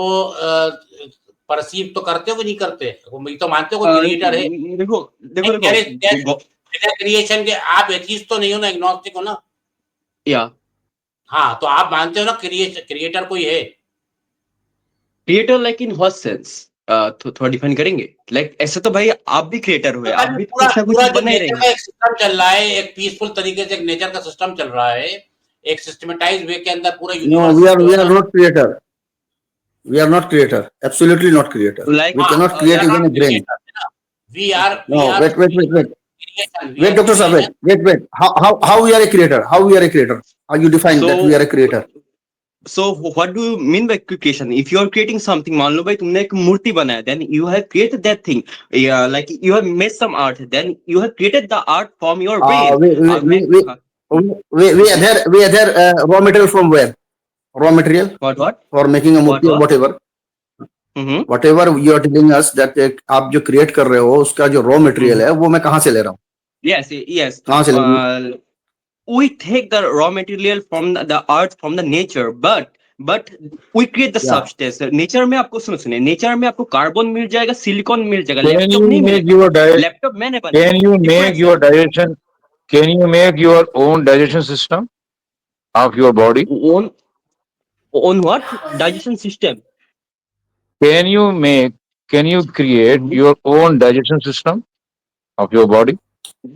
परसीव तो करते हो कि नहीं करते? मुझे तो मानते हो कोई क्रिएटर है। देखो देखो देखो क्रिएशन के आप एथीस्ट तो नहीं हो ना, एग्नोस्टिक हो ना? या हाँ, तो आप मानते हो ना क्रिएटर कोई है? Creator like in what sense? थोड़ा डिफाइन करेंगे। लाइक ऐसे तो भाई आप भी क्रिएटर हुए, आप भी पूरा कुछ ना पूरा कुछ जो बना ही नेचर रहेंगे। का एक सिस्टम चल रहा है, एक पीसफुल तरीके से एक नेचर का सिस्टम चल रहा है, एक सिस्टमाटाइज वे के अंदर पूरा No, यूनिवर्स we जो है are ना। not creator. We are not creator. Absolutely not creator. Like We cannot we create are even not a brain. creator, है ना? We are No, wait. creation. We Wait, are Dr. Sir, creation. wait. How we are a creator? How we are a creator? How you define that we are a creator? So what do you mean by creation? If you are creating something, मान लो भाई तुमने एक मूर्ति बनाया, then you have created that thing. Yeah, like you have made some art, then you have created the art from your brain. We adhere raw material from where? Raw material What? for making a Murthy or whatever. Whatever you are telling us that आप जो create कर रहे हो उसका जो raw material है वो मैं कहाँ से ले रहा हूँ? Yes. कहाँ से ले रहा हूँ? We take the raw material from the earth, from the nature, but we create the substance. Nature में आपको सुनिए, nature में आपको कार्बन मिल जाएगा, सिलिकॉन मिल जाएगा, लैपटॉप नहीं मिलेगा। लैपटॉप मैंने बनाया। Can you make your digestion? Can you make your own digestion system of your body? On what? Digestion system. Can you create your own digestion system of your body?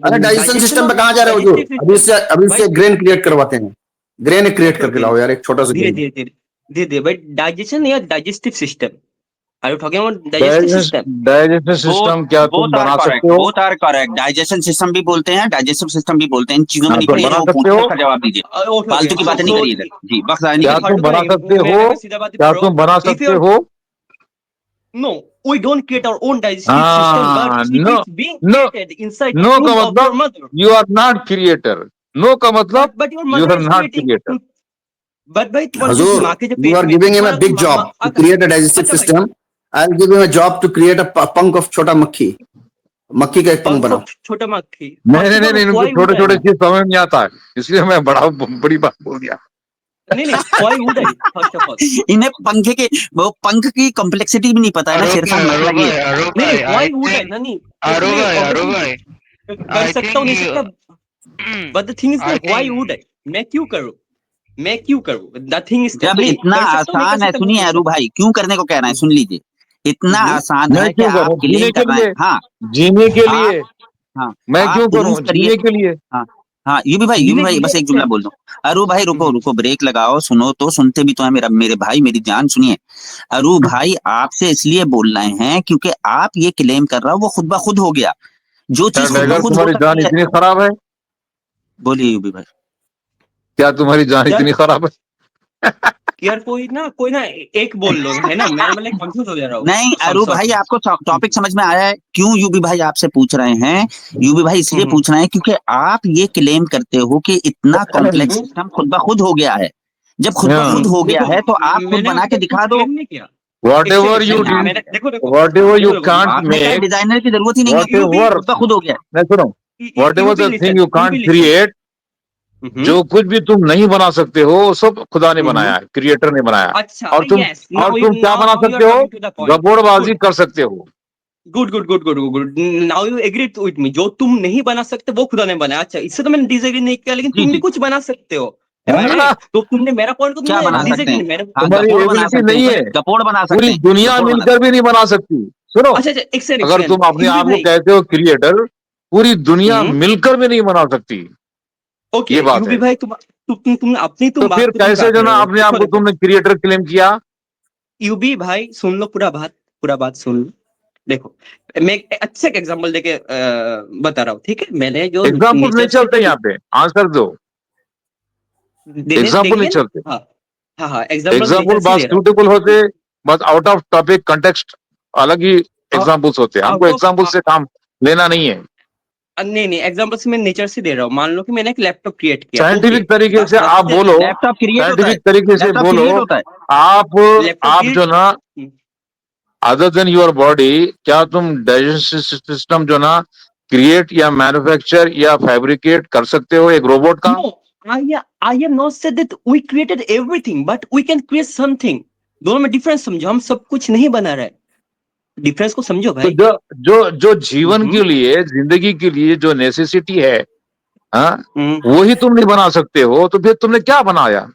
अरे digestion system पे कहाँ जा रहे हो? जो अभी से grain create करवाते हैं, ग्रेन क्रिएट करके लाओ यार, एक छोटा सा धीरे बट डाइजेशन या digestive system, are you talking about digestive system? Digestion system क्या तुम बना सकते हो? Both are correct. Digestion system भी बोलते हैं, डाइजेस्टिव सिस्टम भी बोलते हैं। इन चीजों में तो निकलिए, बना वो सकते पूछने हो? का जवाब दीजिए, फालतू की बातें नहीं करिए इधर जी। बस क्या तुम बना सकते हो? क्या तुम बना सकते हो? No, we don't create our own digestive system, but it no, is being no, created inside the no womb का of your मतलब mother. you are not creator. No का मतलब But your you mother are is not creating. creator. But भाई तुम्हारे जो Hazur, माँ के जो you पेट are में giving him a तुम्हारा big job to create a digestive अच्छा भाई, system. I'll give him a job to create a punk of छोटा मक्खी. मक्खी का एक पंख बनाओ. छोटा मक्खी. नहीं, इनको छोटे छोटे चीज समझ नहीं आता है, इसलिए मैं बड़ी बात बोल दिया. नहीं, why would I? First of all, इन्हें पंखे के वो पंख की कॉम्प्लेक्सिटी भी नहीं पता है ना शेरखान, मसला ये है। नहीं, why would I? नहीं, आरो भाई, कर सकता हूँ, नहीं सकता. But the thing is that why would I? मैं क्यों करूँ? The thing is that जब नहीं, इतना कर सकता हूँ, नहीं कर आसान है, सकता, सुनिए वो अरू भाई, क्यों करने को कह रहे हैं, सुन लीजिए, इतना आसान मैं है कि क्यों आप करूं? क्लेम जीने के कर रहे लिए, हैं। हाँ, जीने के आप लिए हाँ मैं आप क्यों करूं? प्रूव करिए। जीने के लिए. हाँ हाँ, यूबी भाई बस एक जुमला बोल दो। अरू भाई रुको ब्रेक लगाओ, सुनो तो, सुनते भी तो है मेरे भाई, मेरी जान सुनिए। अरू भाई आपसे इसलिए बोल रहे हैं क्योंकि आप ये क्लेम कर रहा हो वो खुद ब खुद हो गया, जो चीज खुद ब खुद हो तुम्हारी जान सकती है। इतनी खराब है? बोलिए यूबी भाई। क्या तुम्हारी जान इतनी खराब है? यार कोई ना एक बोल लो, है ना, मैं मतलब कंफ्यूज हो जा रहा हूँ. नहीं अरू भाई, आपको टॉपिक समझ में आया है? क्यों यूबी भाई आपसे पूछ रहे हैं? यूबी भाई इसलिए पूछ रहे हैं क्योंकि आप ये क्लेम करते हो कि इतना कॉम्प्लेक्स सिस्टम खुद ब खुद हो गया है। जब खुद ब खुद हो गया है तो आप खुद बना के दिखा दो। Whatever you can't make, designer की जरूरत ही नहीं है, whatever, खुद ब खुद हो गया। मैं सुनो, whatever the thing you can't create, जो कुछ भी तुम नहीं बना सकते हो वो सब खुदा ने बनाया है, क्रिएटर ने बनाया है. अच्छा, और तुम क्या बना सकते हो? गबोड़बाजी कर सकते हो. Good. Now you agree with me. जो तुम नहीं बना सकते वो खुदा ने बनाया. अच्छा, इससे तो मैंने डिसएग्री नहीं किया, लेकिन तुम भी कुछ बना सकते हो. तो तुमने मेरा पॉइंट को क्या बना सकते हैं? तुम्हारी एबिलिटी नहीं है, गपोड़ बना सकते पूरी हैं, दुनिया मिलकर भी नहीं बना सकती. सुनो, अच्छा, एक सेकंड. अगर तुम अपने आप को कहते हो क्रिएटर, पूरी दुनिया मिलकर भी नहीं बना सकती. ओके, ये बात है. भाई तुम अपनी तो फिर कैसे जो ना अपने आप को तुमने क्रिएटर क्लेम किया? यूबी भाई सुन लो, पूरा बात सुन लो. देखो, मैं एक अच्छा एग्जांपल देके बता रहा हूँ, ठीक है? मैंने जो एग्जांपल नहीं चलते यहाँ पे, आंसर दो. एग्जांपल नहीं चलते. हाँ, एग्जांपल बस सूटेबल होते, बस आउट ऑफ टॉपिक कंटेक्स्ट अलग ही एग्जांपल्स होते हैं. हमको एग्जांपल से काम लेना नहीं है. नहीं, एग्जांपल से मैं नेचर से दे रहा हूँ. मान लो कि मैंने एक लैपटॉप क्रिएट किया. साइंटिफिक तरीके से आप बोलो, लैपटॉप क्रिएट साइंटिफिक तरीके से बोलो. आप जो ना अदर देन योर बॉडी, क्या तुम डाइजेस्टिव सिस्टम जो ना क्रिएट या मैन्युफैक्चर या फैब्रिकेट कर सकते हो एक रोबोट का? I have not said that we created everything, but we can create something. दोनों में डिफरेंस समझो. हम सब कुछ नहीं बना रहे. डिफरेंस को समझो भाई. तो जो जीवन के लिए, जिंदगी के लिए जो नेसेसिटी है, वही तुम नहीं बना सकते हो, तो फिर तुमने क्या बनाया?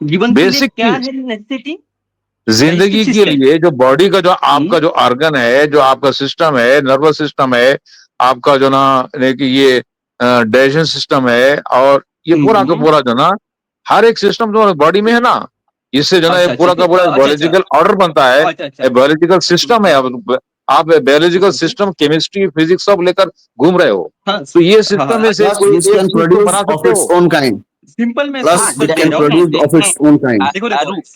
जीवन बेसिक क्या है नेसेसिटी? जिंदगी के लिए जो बॉडी का जो आपका जो ऑर्गन है, जो आपका सिस्टम है, नर्वस सिस्टम है, आपका जो ना ये डाइजेशन सिस्टम है, और ये पूरा का पूरा जो ना हर एक सिस्टम जो बॉडी में है ना, इससे जो ना पूरा का पूरा बायोलॉजिकल ऑर्डर बनता है. बायोलॉजिकल सिस्टम है. आप बायोलॉजिकल सिस्टम, केमिस्ट्री, फिजिक्स सब लेकर घूम रहे हो. तो ये सिस्टम में से कोई बना सकते हो. सिंपल में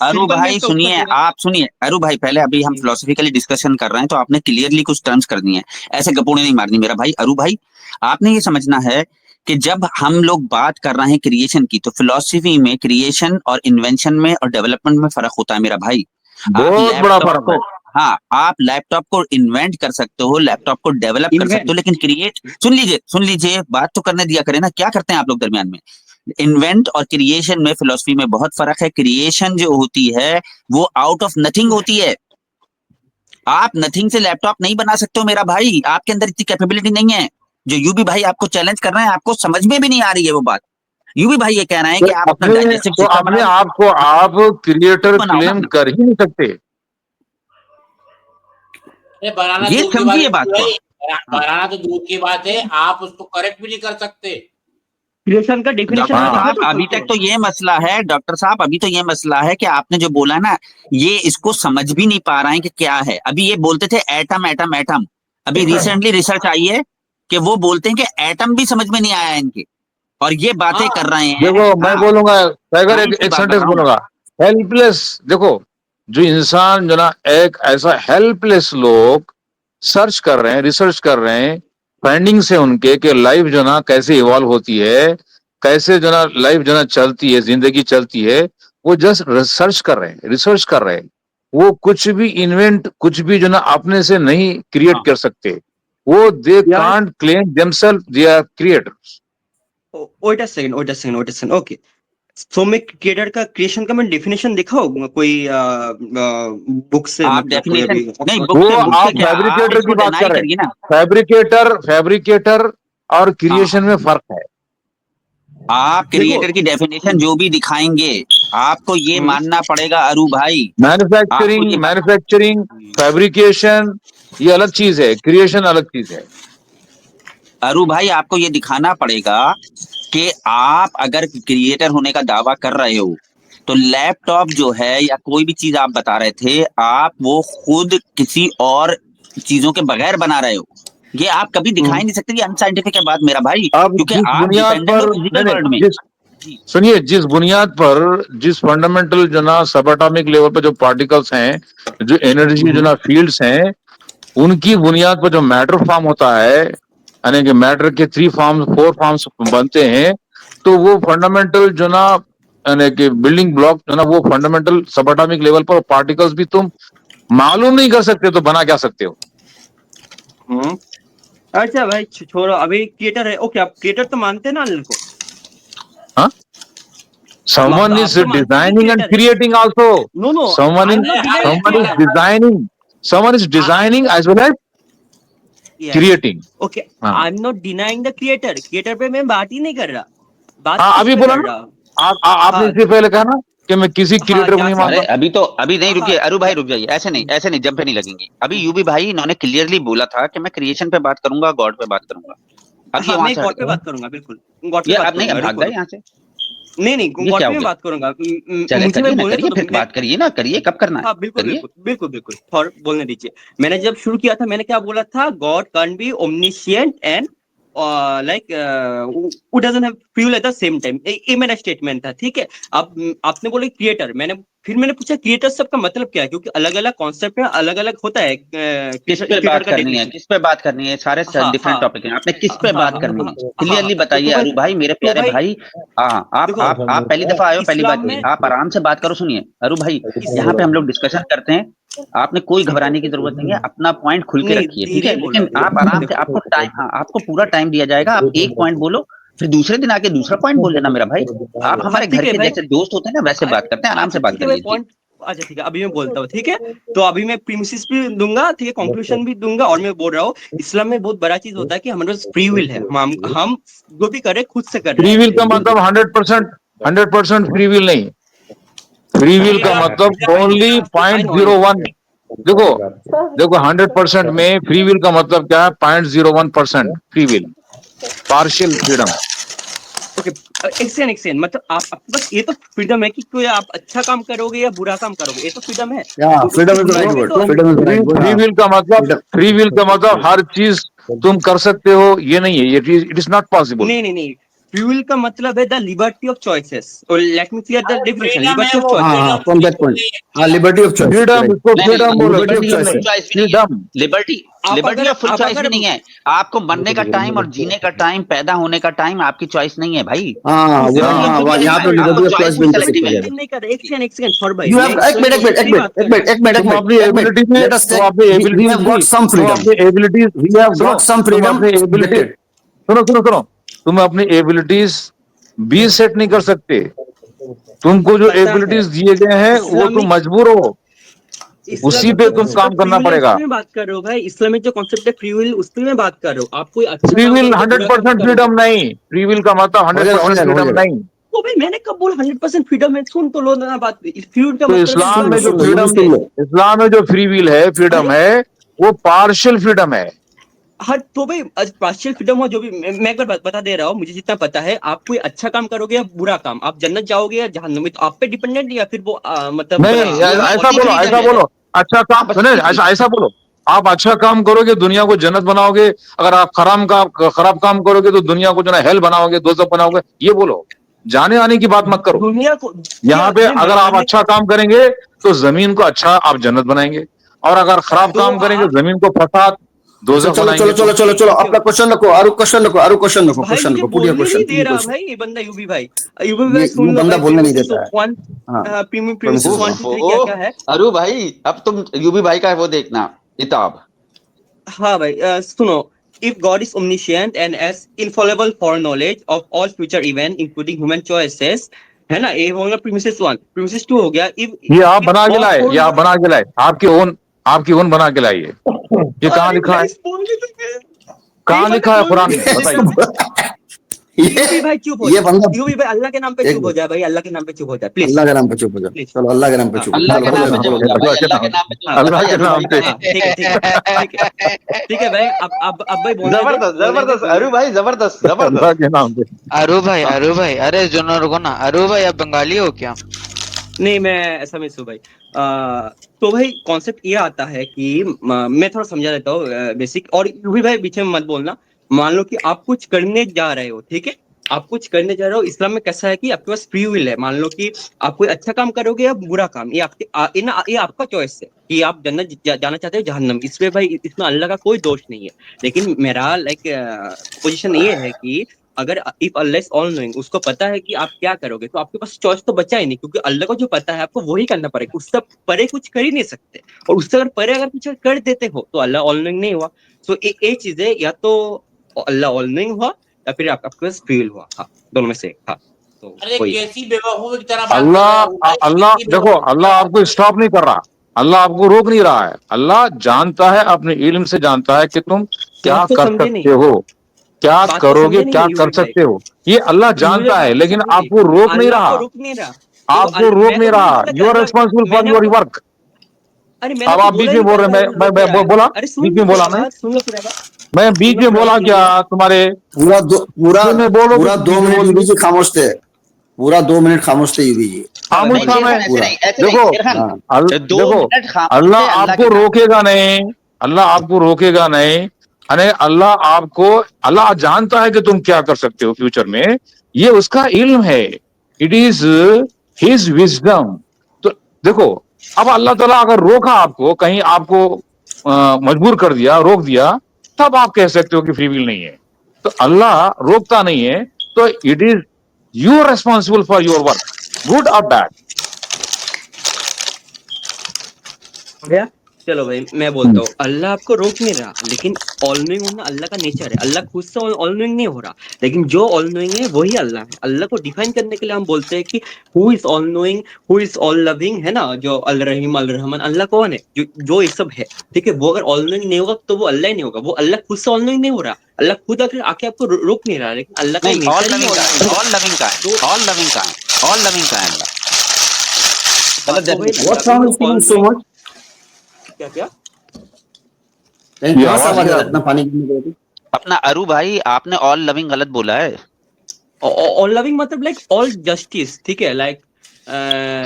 अरू भाई सुनिए, आप सुनिए अरू भाई, पहले अभी हम फिलोसफिकली डिस्कशन कर रहे हैं, तो आपने क्लियरली कुछ टर्म्स कर दिए हैं, ऐसे गपोड़े नहीं मारनी मेरा भाई. अरू भाई, आपने ये समझना है कि जब हम लोग बात कर रहे हैं क्रिएशन की, तो फिलोसफी में क्रिएशन और इन्वेंशन में और डेवलपमेंट में फर्क होता है मेरा भाई. बहुत बड़ा फर्क है. हाँ, आप लैपटॉप को इन्वेंट कर सकते हो, लैपटॉप को डेवलप कर सकते हो, लेकिन क्रिएट, सुन लीजिए, बात तो करने दिया करें ना. क्या करते हैं आप लोग दरमियान में? इन्वेंट और क्रिएशन में फिलोसफी में बहुत फर्क है. क्रिएशन जो होती है वो आउट ऑफ नथिंग होती है. आप नथिंग से लैपटॉप नहीं बना सकते हो मेरा भाई, आपके अंदर इतनी कैपेबिलिटी नहीं है. जो यूबी भाई आपको चैलेंज कर रहे हैं, आपको समझ में भी नहीं आ रही है वो बात. यूबी भाई ये कह रहे हैं कि आप अपना डाइजेस्टिव सिस्टम अपने आप को आप क्रिएटर क्लेम कर ही नहीं सकते. ये समझिए बात को. बनाना तो दूर की बात है, आप उसको करेक्ट भी नहीं कर सकते. क्रिएशन का डेफिनेशन अभी तक तो ये मसला है डॉक्टर साहब, अभी तो ये मसला है कि आपने जो बोला ना, ये इसको समझ भी नहीं पा रहे हैं कि क्या है. अभी ये बोलते थे एटम एटम एटम, अभी रिसेंटली रिसर्च आई है कि वो बोलते हैं कि एटम भी समझ में नहीं आया इनके, और ये बातें कर रहे हैं. देखो मैं बोलूंगा टाइगर, एक सेंटेंस बोलूंगा, हेल्पलेस. देखो जो इंसान जो ना एक ऐसा हेल्पलेस लोग सर्च कर रहे हैं, रिसर्च कर रहे हैं, फाइंडिंग से उनके कि लाइफ जो ना कैसे इवॉल्व होती है, कैसे जो ना लाइफ जो ना चलती है, जिंदगी चलती है, वो जस्ट रिसर्च कर रहे हैं, रिसर्च कर रहे हैं। वो कुछ भी इन्वेंट, कुछ भी जो ना अपने से नहीं क्रिएट कर सकते। वो they can't claim themselves they are creators. Wait a second, okay. तो मैं क्रिएटर का, क्रिएशन का मैं डेफिनेशन देखा होगा कोई बुक से, आप मतलब कोई डेफिनेशन अभी नहीं, वो आप क्या, आप फैब्रिकेटर इसको की बात deny कर रहे करिए हैं। ना। फैब्रिकेटर और क्रिएशन में फर्क है। आप क्रिएटर की डेफिनेशन जो भी दिखाएंगे, आपको ये मानना पड़ेगा अरू भाई, मैन्युफैक्चरिंग, फैब्रिकेशन ये अलग चीज है, क्रिएशन अलग चीज है। अरू भाई आपको ये दिखाना पड़ेगा कि आप अगर क्रिएटर होने का दावा कर रहे हो तो लैपटॉप जो है या कोई भी चीज आप बता रहे थे, आप वो खुद किसी और चीजों के बगैर बना रहे हो। ये आप कभी दिखा ही नहीं सकते। ये अनसाइंटिफिक है बात मेरा भाई, अब क्योंकि जिस आप बुनियाद डिपेंडेंट हो पर फिजिकल वर्ल्ड में। सुनिए, जिस बुनियाद पर, जिस फंडामेंटल जो ना सब एटॉमिक लेवल पर जो पार्टिकल्स हैं, जो एनर्जी जो ना फील्ड्स हैं, उनकी बुनियाद पर जो मैटर फॉर्म होता है, यानी कि मैटर के 4 फॉर्म्स बनते हैं, तो वो फंडामेंटल जो ना यानी कि बिल्डिंग ब्लॉक जो ना, वो फंडामेंटल सब एटॉमिक लेवल पर पार्टिकल्स भी तुम मालूम नहीं कर सकते तो बना क्या सकते हो। अच्छा भाई छोड़ो, अभी क्रिएटर है, ओके, आप क्रिएटर तो मानते हैं ना अल्लाह को? हाँ, someone आप is तो मानते हैं designing and creator है। creating also. No, Someone I'm not denying the is creator. designing. Someone is designing as well as Yes. creating. Okay, हाँ। I'm not denying the creator. creator पे मैं बात ही नहीं कर रहा। बात हाँ, किस अभी पे बोला कर ना, रहा हूँ? आपने इससे पहले कहा ना कि मैं किसी क्रिएटर को नहीं जैसे- अरे मानता। अभी नहीं, रुकिए हाँ, अरू भाई, रुक जाइए। ऐसे नहीं जंप पे नहीं लगेंगे। अभी यूबी भाई इन्होंने क्लियरली बोला था कि मैं क्रिएशन पे बात करूंगा, गॉड पे बात करूंगा। अब ये हाँ, वहां मैं से गॉड हट पे गए। बात करूंगा, बिल्कुल गॉड पे ये बात अब नहीं, करूंगा, अब भाग रुको गए यहाँ से। नहीं ये गॉड क्या पे हो मैं गया? बात करूंगा। चले मुझे करिए मैं ना, बोलने करिए तो फिर बात करिए ना, करिए, कब करना है हाँ, बिल्कुल करिए। बिल्कुल बिल्कुल बिल्कुल और बोलने दीजिए। मैंने जब शुरू किया था, मैंने क्या बोला था? God can be omniscient and like who doesn't have free will at the same time। ये मेरा स्टेटमेंट था, ठीक है। अब आपने बोले क्रिएटर, फिर मैंने पूछा क्रिएटर सब का मतलब क्या है, क्योंकि अलग अलग कॉन्सेप्ट है, अलग अलग होता है किस पे क्रिएटर बात का करनी है, डेफिनेशन। किस पे बात करनी है? सारे हाँ डिफरेंट हाँ टॉपिक हैं, आपने किस पे हाँ बात करनी है? हाँ क्लियरली बताइए अरू भाई, मेरे तो प्यारे भाई भाई। हाँ, देखो, आप पहली दफा आए हो, पहली इस्लाम बात ये, में आप आराम से बात करो। सुनिए अरू भाई, यहाँ पे इस हम लोग डिस्कशन करते हैं, आपने कोई घबराने की जरूरत नहीं है। अपना पॉइंट खुल के नहीं, रखिए, ठीक धीरे है? बोलना, लेकिन आप धीरे आराम से, देखो। आपको टाइम, हाँ, आपको पूरा टाइम दिया जाएगा। आप एक पॉइंट बोलो, फिर दूसरे दिन आके दूसरा पॉइंट बोल लेना मेरा भाई। आप हाँ हमारे ठीक घर है के भाई। जैसे दोस्त होते हैं ना, वैसे बात करते हैं। आराम से बात ठीक है भाई, करिए जी। पॉइंट। अच्छा ठीक है, अभी मैं बोलता हूँ, ठीक है। तो अभी मैं प्रीमिसेस भी दूंगा, ठीक है, कंक्लूजन भी दूंगा, और मैं बोल रहा हूँ इस्लाम में बहुत बड़ा चीज होता है कि हमारे पास फ्री विल है। हम जो भी करें खुद से कर रहे फ्री हैं। विल का मतलब 100% फ्री विल नहीं। फ्री विल का मतलब ओनली 0.01। देखो 100% में फ्री विल का मतलब क्या है? 0.01% free will, partial freedom. Okay, exchange मतलब आप बस ये तो फ्रीडम है कि कोई आप अच्छा काम करोगे या बुरा काम करोगे, ये तो फ्रीडम है। Yeah, तो freedom उसकी is the right बुनियाद पे word. तो Freedom is the right word. Free will का मतलब, फ्री विल का मतलब हर चीज तुम कर सकते हो, ये नहीं है। It is not possible. नहीं, फ्री विल का मतलब है द लिबर्टी ऑफ चॉइसेस। और let me clear the definition, freedom liberty है ऑफ वो, चॉइसेस। हाँ, from that point. liberty of choice. Freedom, Right. इसको नहीं फ्रीडम बोलो, liberty of liberty of choice full है. चॉइस भी नहीं है। फ्रीडम। लिबर्टी ऑफ फुल आप चॉइस भी अगर नहीं है। आपको मरने का टाइम और जीने का टाइम, पैदा होने का टाइम आपकी चॉइस नहीं है भाई। हाँ, लिबर्टी ऑफ फुल वहाँ चॉइस यहाँ पे नहीं है, liberty आपको of चॉइस choice भी भी सेलेक्टिव इंटरसेक्ट है। हो जाएगा. नहीं कर रहे, एक सेकंड फॉर भाई, You मैं have एक मिनट तुम अपनी एबिलिटी में, Let us तुम take. अपनी We एबिलिटीज have भी, got some तुम freedom. अपनी abilities, We have got some तुम freedom. अपनी एबिलिटी, Get it. सुनो, तुम अपनी एबिलिटीज भी सेट नहीं कर सकते। तुमको जो पता है एबिलिटीज दिए गए हैं वो तुम इस्लामिक मजबूर हो, उसी पे तुम काम करना पड़ेगा। में बात कर रहे हो भाई, इस्लामिक जो कॉन्सेप्ट है फ्री विल, उस पे मैं बात कर रहा हूँ। आप कोई अच्छा फ्री काम विल करोगे, बुरा काम 100% करोगे। फ्रीडम नहीं। फ्री विल का मतलब हो जाएगा, 100% हो फ्रीडम जाएगा. नहीं। तो भाई मैंने कब बोला 100% फ्रीडम है? सुन तो लो ना बात। फ्रीडम का तो मतलब इस्लाम में जो सुन लो, फ्रीडम, सुन लो. इस्लाम में जो फ्री विल है, फ्रीडम है, वो पार्शियल फ्रीडम है। हाँ तो भाई पार्शियल फ्रीडम हो जो भी, मैं एक बार बता दे रहा हूँ, मुझे जितना पता है। आप कोई अच्छा काम करोगे या बुरा काम, आप जन्नत जाओगे या जहन्नम में, तो आप पे डिपेंडेंट, या फिर वो मतलब नहीं, ऐसा बोलो, अच्छा काम सुने, ऐसा बोलो, आप अच्छा काम करोगे दुनिया को जन्नत बनाओगे, अगर आप खराब काम करोगे तो दुनिया को जो है हेल बनाओगे, दोज़ख बनाओगे, ये बोलो। जाने आने की बात मत करो। दुनिया को यहाँ पे अगर आप अच्छा काम करेंगे तो जमीन को अच्छा आप जन्नत बनाएंगे, और अगर खराब तो काम करेंगे आप जमीन को फसाद दोजख चलो बनाएंगे। चलो चलो चलो चलो अपना क्वेश्चन रखो, आरु क्वेश्चन रखो, आरु क्वेश्चन रखो, भाई क्वेश्चन मुझे रखो, पुट योर बोलने क्वेश्चन, नहीं पुट दे योर रहा क्वेश्चन। भाई ये बंदा यूबी भाई। यूबी भाई सुन ये लो बंदा भाई, बोलने नहीं प्रीमिसेस देता है। वन, हाँ, प्रीमिसेस premises 1 2 3 क्या क्या है। अरु भाई अब तुम यूबी भाई का वो देखना किताब। हाँ भाई सुनो, if God is omniscient and as infallible for knowledge of all future events including human choices, है ना, ये हो गया प्रीमिसेस 1। प्रीमिसेस 2 हो गया ये आप if बना के God लाए, ये आप foreknow- बना के लाए, आपकी ओन बना के लाइए। ये कहाँ अरे लिखा है, भाई बोलने तो दे। कहाँ एक लिखा है बात कुरान में, बोलने तो बताइए। दे। यूबी भाई चुप हो ये जा, बंदा यूबी भाई अल्लाह के नाम पे एक चुप हो जाए भाई, अल्लाह के नाम पे चुप हो जाए प्लीज अल्लाह के नाम पे चुप हो जाओ, प्लीज। चलो अल्लाह के नाम पे हाँ चुप हो अल्लाह जाओ, के चलो नाम पे बोलो चुप बोलो जा बोलो। भाई, अल्लाह के नाम पे चुप हाँ जा अल्लाह भाई, के अल्लाह नाम के पे। नाम हाँ ठीक है ठीक है ठीक है ठीक है भाई। अब भाई बोलने दे, जबरदस्त बोलने दे, जबरदस्त अरु भाई, जबरदस्त अल्लाह जबरदस्त। के नाम पे। हाँ, अरु भाई, अरे सुनो रुको ना, अरु भाई आप बंगाली हो क्या? नहीं मैं ऐसा मैं हूँ भाई। तो भाई कॉन्सेप्ट ये आता है कि मैं थोड़ा समझा देता हूँ बेसिक, और यूबी भाई बीच में मत बोलना। मान लो कि आप कुछ करने जा रहे हो, ठीक है, आप कुछ करने जा रहे हो। इस्लाम में कैसा है कि आपके पास फ्री विल है। मान लो कि आप कोई अच्छा काम करोगे या बुरा काम, ये आपके ये आपका चॉइस है कि आप जन्नत जाना चाहते हो जहन्नम। इसमें भाई इसमें अल्लाह का कोई दोष नहीं है। लेकिन मेरा लाइक पोजीशन ये है कि अगर if Allah is all knowing, उसको पता है कि आप क्या करोगे, तो आपके पास चॉइस तो बचा ही नहीं, क्योंकि अल्लाह को जो पता है आपको वही करना पड़ेगा। उससे परे कुछ कर ही नहीं सकते, और उससे अगर परे अगर कुछ कर देते हो तो अल्लाह ऑल नोइंग नहीं हुआ। सो एक चीज है, या तो अल्लाह ऑल नोइंग हुआ या फिर आपका पास फ्री विल हुआ। हाँ, दोनों में से एक। हाँ, तो अरे वही। कैसी बेवकूफी की तरह बात कर रहे हो अल्लाह भाई, अल्लाह कैसी देखो, बेवकूफी की अल्लाह तरह आपको स्टॉप नहीं कर रहा, अल्लाह आपको रोक नहीं रहा है। अल्लाह जानता है, अपने इल्म से जानता है कि तुम क्या बात तो कर समझे नहीं, सकते हो, क्या बात तो करोगे, समझे नहीं क्या है कर यूबी भाई। सकते हो, ये अल्लाह यूबी भाई जानता है, बात तो लेकिन समझे नहीं, आपको रोक नहीं अल्लाह रहा, को रुक नहीं रहा। देखो आपको रोक मैं नहीं कभी नहीं रहा। बोला कि you are Allah, responsible for मैंने योर आपको, वर्क। अरे मैंने अब आपको आप बीच बोला ही में नहीं बोल कि रहे, अल्लाह रोक रहा है। बोला, अरे बीच में बोला मैं सुन लो पूरा बात, बीच सुन लो में पूरा बोला बात क्या यूबी। तुम्हारे, पूरा बीच में बोलो पूरा तो दो बीच में मिनट बोल यूबी दिए। जी खामोश थे, पूरा 2 मिनट खामोश थे यूबी जी। हाँ खामोश नहीं भाई था शेर बोलो। मैं। खान, ऐसे पूरा नहीं, ऐसे नहीं देखो शेर खान, हाँ 2 देखो, मिनट खामोश अल्लाह थे अल्लाह आपको के नाम पे। रोकेगा नहीं, अल्लाह आपको रोकेगा नहीं। अरे अल्लाह जानता है कि तुम क्या कर सकते हो फ्यूचर में, ये उसका इल्म है, इट इज हिज विजडम। तो देखो, अब अल्लाह ताला अगर रोका आपको, कहीं आपको मजबूर कर दिया, रोक दिया, तब आप कह सकते हो कि फ्री विल नहीं है। तो अल्लाह रोकता नहीं है, तो it is you are responsible for your work, good और बैड। गया? चलो भाई मैं बोलता हूँ, अल्लाह आपको रोक नहीं रहा, लेकिन ऑल नोइंग होना अल्लाह का नेचर है। अल्लाह खुद से ऑल नोइंग नहीं हो रहा, लेकिन जो ऑल नोइंग है वही अल्लाह है। अल्लाह को डिफाइन करने के लिए हम बोलते हैं कि who is all knowing, who is all loving, है ना, जो अल रहीम अल रहमान। अल्लाह कौन है? जो ये सब है, ठीक है। वो अगर ऑल नोइंग नहीं होगा तो वो अल्लाह ही नहीं होगा। वो अल्लाह खुद से ऑल नोइंग नहीं हो रहा, अल्लाह खुद आके आके आपको रोक नहीं रहा, लेकिन अल्लाह का नहीं, ऑल नेचर ही लविंग ऑल का है, नोइंग है। ऑल लविंग का है, तो ऑल लविंग का है, ऑल लविंग का है अल्लाह। गलत तो भाई definition. What's wrong with speaking so much? क्या क्या कहीं ये कहाँ से आवाज आवाज आ क्या रहा है इतना पानी गिरने की वजह से? अपना अरु भाई आपने ऑल लविंग गलत बोला है। ऑल लविंग मतलब लाइक ऑल जस्टिस, ठीक है, लाइक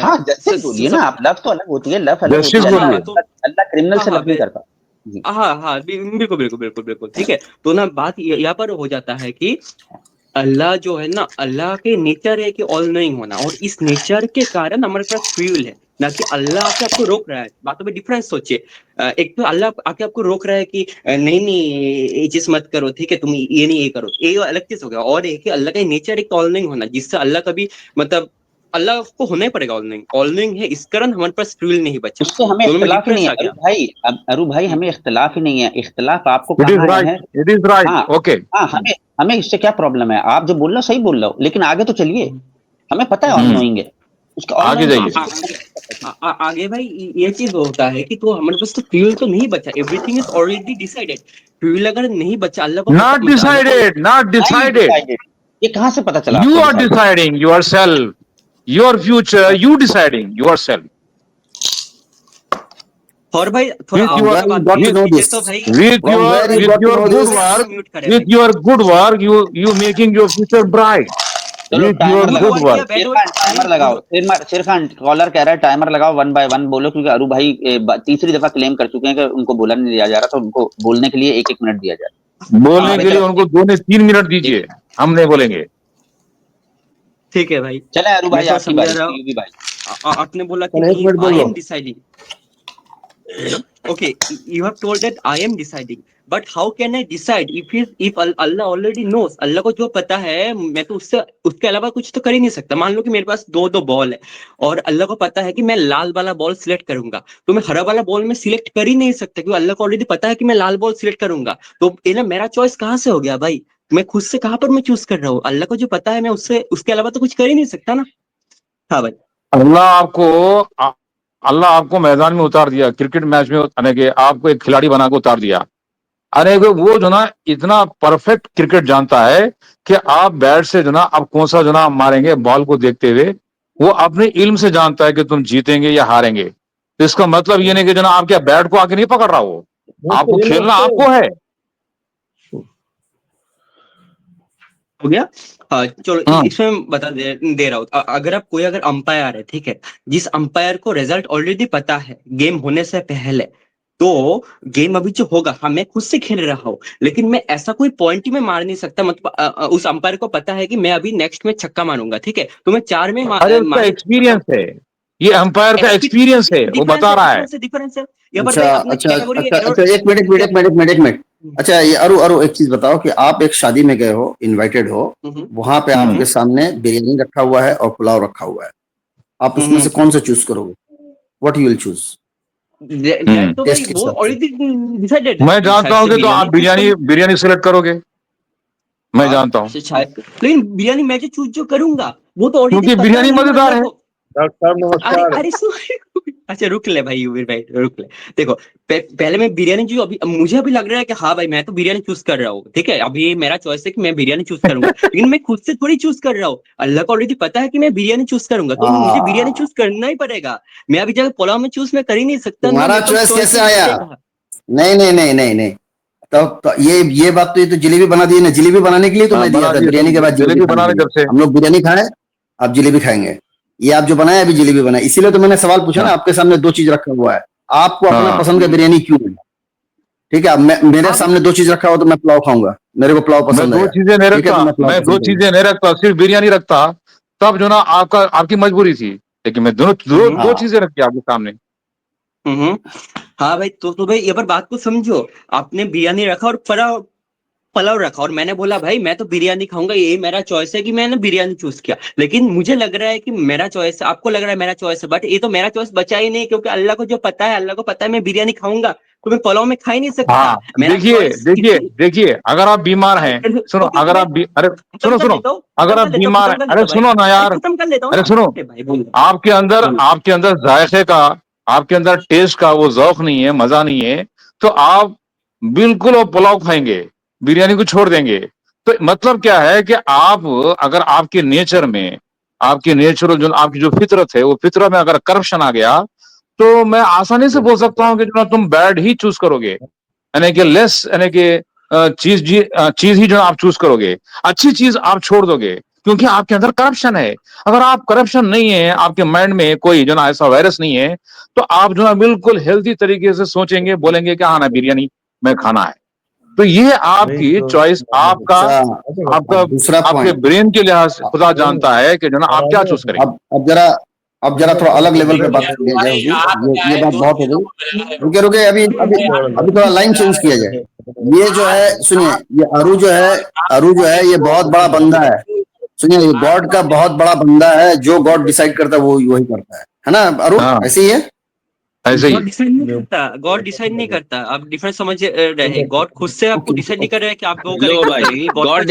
हाँ जस्टिस बोलिए ना आप, लव तो अलग होती है, लव अलग होती जस्टिस है। अल्लाह बोलिए। तो अल्लाह क्रिमिनल हाँ से हाँ लव नहीं करता। जी। हाँ हाँ बिल्कुल बिल्कुल बिल्कुल बिल्कुल, ठीक है। तो ना बात यहाँ पर हो जाता है कि अल्लाह जो है ना, अल्लाह के नेचर है कि ऑल नोइंग होना, और इस नेचर के कारण हमारे पास फ्री विल है, ना कि अल्लाह आके आपको रोक रहा है। बातों में डिफरेंस सोचिए। एक तो अल्लाह आके आपको रोक रहा है कि नहीं नहीं ये चीज मत करो, ठीक है, तुम ये नहीं ये करो, ये अलग चीज हो गया। और एक अल्लाह का नेचर एक ऑल नोइंग होना, जिससे अल्लाह कभी मतलब अल्लाह को होना ही पड़ेगा ऑल नोइंग है, इस कारण हमारे पास फ्री विल नहीं बचा। उससे हमें दोनों में इख्तलाफ ही नहीं डिफरेंस है आ अरु गया। भाई। अब अरु भाई हमें इख्तलाफ ही नहीं है, इख्तलाफ आपको इट इज कहाँ राइट, है? इट इज राइट, हाँ ओके। हाँ, हमें हमें इससे क्या प्रॉब्लम है? आप जो बोल रहे हो सही बोल रहे हो, लेकिन आगे तो चलिए। हमें पता है ऑल नोइंग है, उसके ऑल आगे नोइंग होने जाइए। से आगे भाई ये चीज होता है कि तो हमारे पास तो फ्यूल तो नहीं बचा, everything is already decided. Fuel अगर नहीं बचा, अल्लाह को पता, नॉट अल्लाह को डिसाइडेड, नॉट नहीं डिसाइडेड, डिसाइडेड। ये कहाँ से पता चला you आपको are decided? deciding yourself, your future, you deciding yourself और भाई थोड़ा with From your where आवाज you बात got to know कीजिए this? तो भाई। From where you got to know good this? work, mute करे with भाई। your good work, you making your future bright चलो with your टाइमर गुड लगाओ, good work या work। बैड शेर Khan work timer नहीं लगाओ, शेर खान कॉलर कह रहा है टाइमर लगाओ, 1 बाय 1 बोलो, क्योंकि अरु भाई तीसरी दफा क्लेम कर चुके हैं कि उनको बोला नहीं दिया जा रहा, तो उनको बोलने के लिए 1-1 मिनट दिया जाए। बोलने भाई के लिए चलो उनको 2 से 3 मिनट ठीक दीजिए, हम नहीं बोलेंगे। ठीक है भाई। चले अरु मैं भाई थोड़ा आपकी समझा बारी, रहा हूँ। यूबी भाई। आपने बोला कि चलो एक नहीं मिनट बोल आई लो। Am deciding. Okay, you have told that I am deciding, but how can I decide if Allah already knows? अल्लाह को जो पता है, मैं तो उसके अलावा कुछ तो कर ही नहीं सकता. मान लो कि मेरे पास दो बॉल है और अल्लाह को पता है कि मैं लाल वाला बॉल सिलेक्ट करूंगा, तो मैं हरा वाला बॉल में सिलेक्ट कर ही नहीं सकता क्योंकि अल्लाह को ऑलरेडी पता है कि मैं लाल बॉल सिलेक्ट करूंगा. तो ये ना मेरा चॉइस कहाँ से हो गया भाई? मैं खुद से कहाँ पर मैं चूज कर रहा हूँ? अल्लाह को जो पता है मैं उसके अलावा तो कुछ कर ही नहीं सकता ना. हाँ भाई. अल्लाह आपको मैदान में उतार दिया, क्रिकेट मैच में, यानी कि आपको एक खिलाड़ी बना के उतार दिया. अरे वो जो ना इतना परफेक्ट क्रिकेट जानता है कि आप बैट से जो ना आप कौन सा जो ना मारेंगे बॉल को देखते हुए, वो अपने इल्म से जानता है कि तुम जीतेंगे या हारेंगे. तो इसका मतलब ये नहीं कि जो ना आप क्या बैट को आके नहीं पकड़ रहा हो, आपको खेलना आपको है. हो गया. चलो हाँ. इसमें बता दे रहा हूँ. अगर अंपायर है, ठीक है, जिस अंपायर को रिजल्ट ऑलरेडी पता है गेम होने से पहले, तो गेम अभी जो होगा, हाँ मैं खुद से खेल रहा हूँ, लेकिन मैं ऐसा कोई पॉइंट ही में मार नहीं सकता. मतलब उस अंपायर को पता है कि मैं अभी नेक्स्ट में छक्का मारूंगा, ठीक है, तो मैं 4 में अरे उसका एक्सपीरियंस है, ये अंपायर का एक्सपीरियंस है, वो बता रहा है. डिफरेंस है. यहाँ पर अच्छा भाई अपने अच्छा कैटेगरी अच्छा अच्छा, एक मिनट. अच्छा, ये अरु एक चीज बताओ कि आप एक शादी में गए हो, इनवाइटेड हो, वहां पे आपके सामने बिरयानी रखा हुआ है और पुलाव रखा हुआ है, आप उसमें से कौन सा चूज करोगे? What you will choose? तो भाई वो ऑलरेडी डिसाइडेड है. मैं जानता हूँ कि तो आप बिरयानी सिलेक्ट करोगे, मैं जानता हूँ, लेकिन बिरयानी मैं जो करूंगा वो तो ऑलरेडी क्योंकि बिरयानी मजेदार है. डॉक्टर साहब नमस्कार. अरे अच्छा रुक ले भाई, वीर भाई रुक ले. देखो पहले मैं बिरयानी जो मुझे अभी लग रहा है कि हाँ भाई मैं तो बिरयानी चूज कर रहा हूँ, ठीक है, अभी मेरा चॉइस है कि मैं बिरयानी चूज करूंगा. लेकिन मैं खुद से थोड़ी चूज कर रहा हूँ. अल्लाह को ऑलरेडी पता है कि मैं बिरयानी चूज करूंगा, तो मुझे बिरयानी चूज करना ही पड़ेगा. मैं अभी जगह पुलाव में चूज मैं कर ही नहीं सकता. तुम्हारा चॉइस कैसे आया? नहीं, तो ये बात तो, ये तो जलेबी बना दी ना. जलेबी बनाने के लिए तो मैं दिया था, बिरयानी के बाद जलेबी बनाने जब से हम लोग बिरयानी खाए, आप जलेबी खाएंगे. ये आप जो बनाए अभी जलेबी बनाए, इसीलिए तो मैंने सवाल पूछा ना. आपके सामने दो चीज रखा हुआ है, आपको अपना पसंद का बिरयानी क्यों है? ठीक है, मेरे सामने दो चीज रखा हुआ तो मैं पुलाव खाऊंगा, मेरे को पुलाव पसंद है. मैं दो चीजें नहीं रखता, सिर्फ बिरयानी रखता, तब जो ना आपकी मजबूरी थी, लेकिन मैं दो चीजें रखी आपके सामने. हाँ भाई, तो भाई ये पर बात को समझो. आपने बिरयानी रखा और पलाव रखा और मैंने बोला भाई मैं तो बिरयानी खाऊंगा, ये मेरा चॉइस है कि मैंने बिरयानी चूज किया. लेकिन मुझे लग रहा है कि मेरा चॉइस है, आपको लग रहा है मेरा चॉइस है, बट ये तो मेरा चॉइस बचा ही नहीं, क्योंकि अल्लाह को जो पता है, अल्लाह को पता है मैं बिरयानी खाऊंगा, तो मैं पलाव में खा ही नहीं सकता. हाँ, देखिए अगर आप बीमार हैं, सुनो, अगर आप अरे सुनो, अगर आप बीमार हैं, अरे सुनो ना यार, अरे सुनो, आपके अंदर जायके का, आपके अंदर टेस्ट का वो जौक नहीं है, मजा नहीं है, तो आप बिल्कुल वो पुलाव खाएंगे, बिरयानी को छोड़ देंगे. तो मतलब क्या है कि आप, अगर आपके नेचर में, आपकी जो फितरत है, वो फितरत में अगर करप्शन आ गया, तो मैं आसानी से बोल सकता हूँ कि जो तुम बैड ही चूज करोगे, यानी कि लेस, यानी कि चीज ही जो आप चूज करोगे, अच्छी चीज आप छोड़ दोगे, क्योंकि आपके अंदर करप्शन है. अगर आप करप्शन नहीं है, आपके माइंड में कोई जो ना ऐसा वायरस नहीं है, तो आप जो ना बिल्कुल हेल्थी तरीके से सोचेंगे, बोलेंगे कि हाँ ना बिरयानी में खाना है. तो ये आपकी चॉइस, आपका दूसरा आपके ब्रेन के लिहाज से खुदा जानता है कि जो ना आप क्या चूज करेंगे. अब जरा थोड़ा अलग लेवल पे बात किया जाए. ये बात बहुत हो गई. रुके अभी थोड़ा लाइन चेंज किया जाए. ये जो है, सुनिए, ये अरु जो है ये बहुत बड़ा बंदा है. सुनिए, ये गॉड का बहुत बड़ा बंदा है, जो गॉड डिसाइड करता है वो वही करता है ना अरु? ऐसे ही है, ऐसे ही. गॉड डिसाइड नहीं करता. आप डिफरेंस समझ रहे हैं. गॉड खुद से आपको डिसाइड नहीं कर रहा है कि आप वो करेंगे. गॉड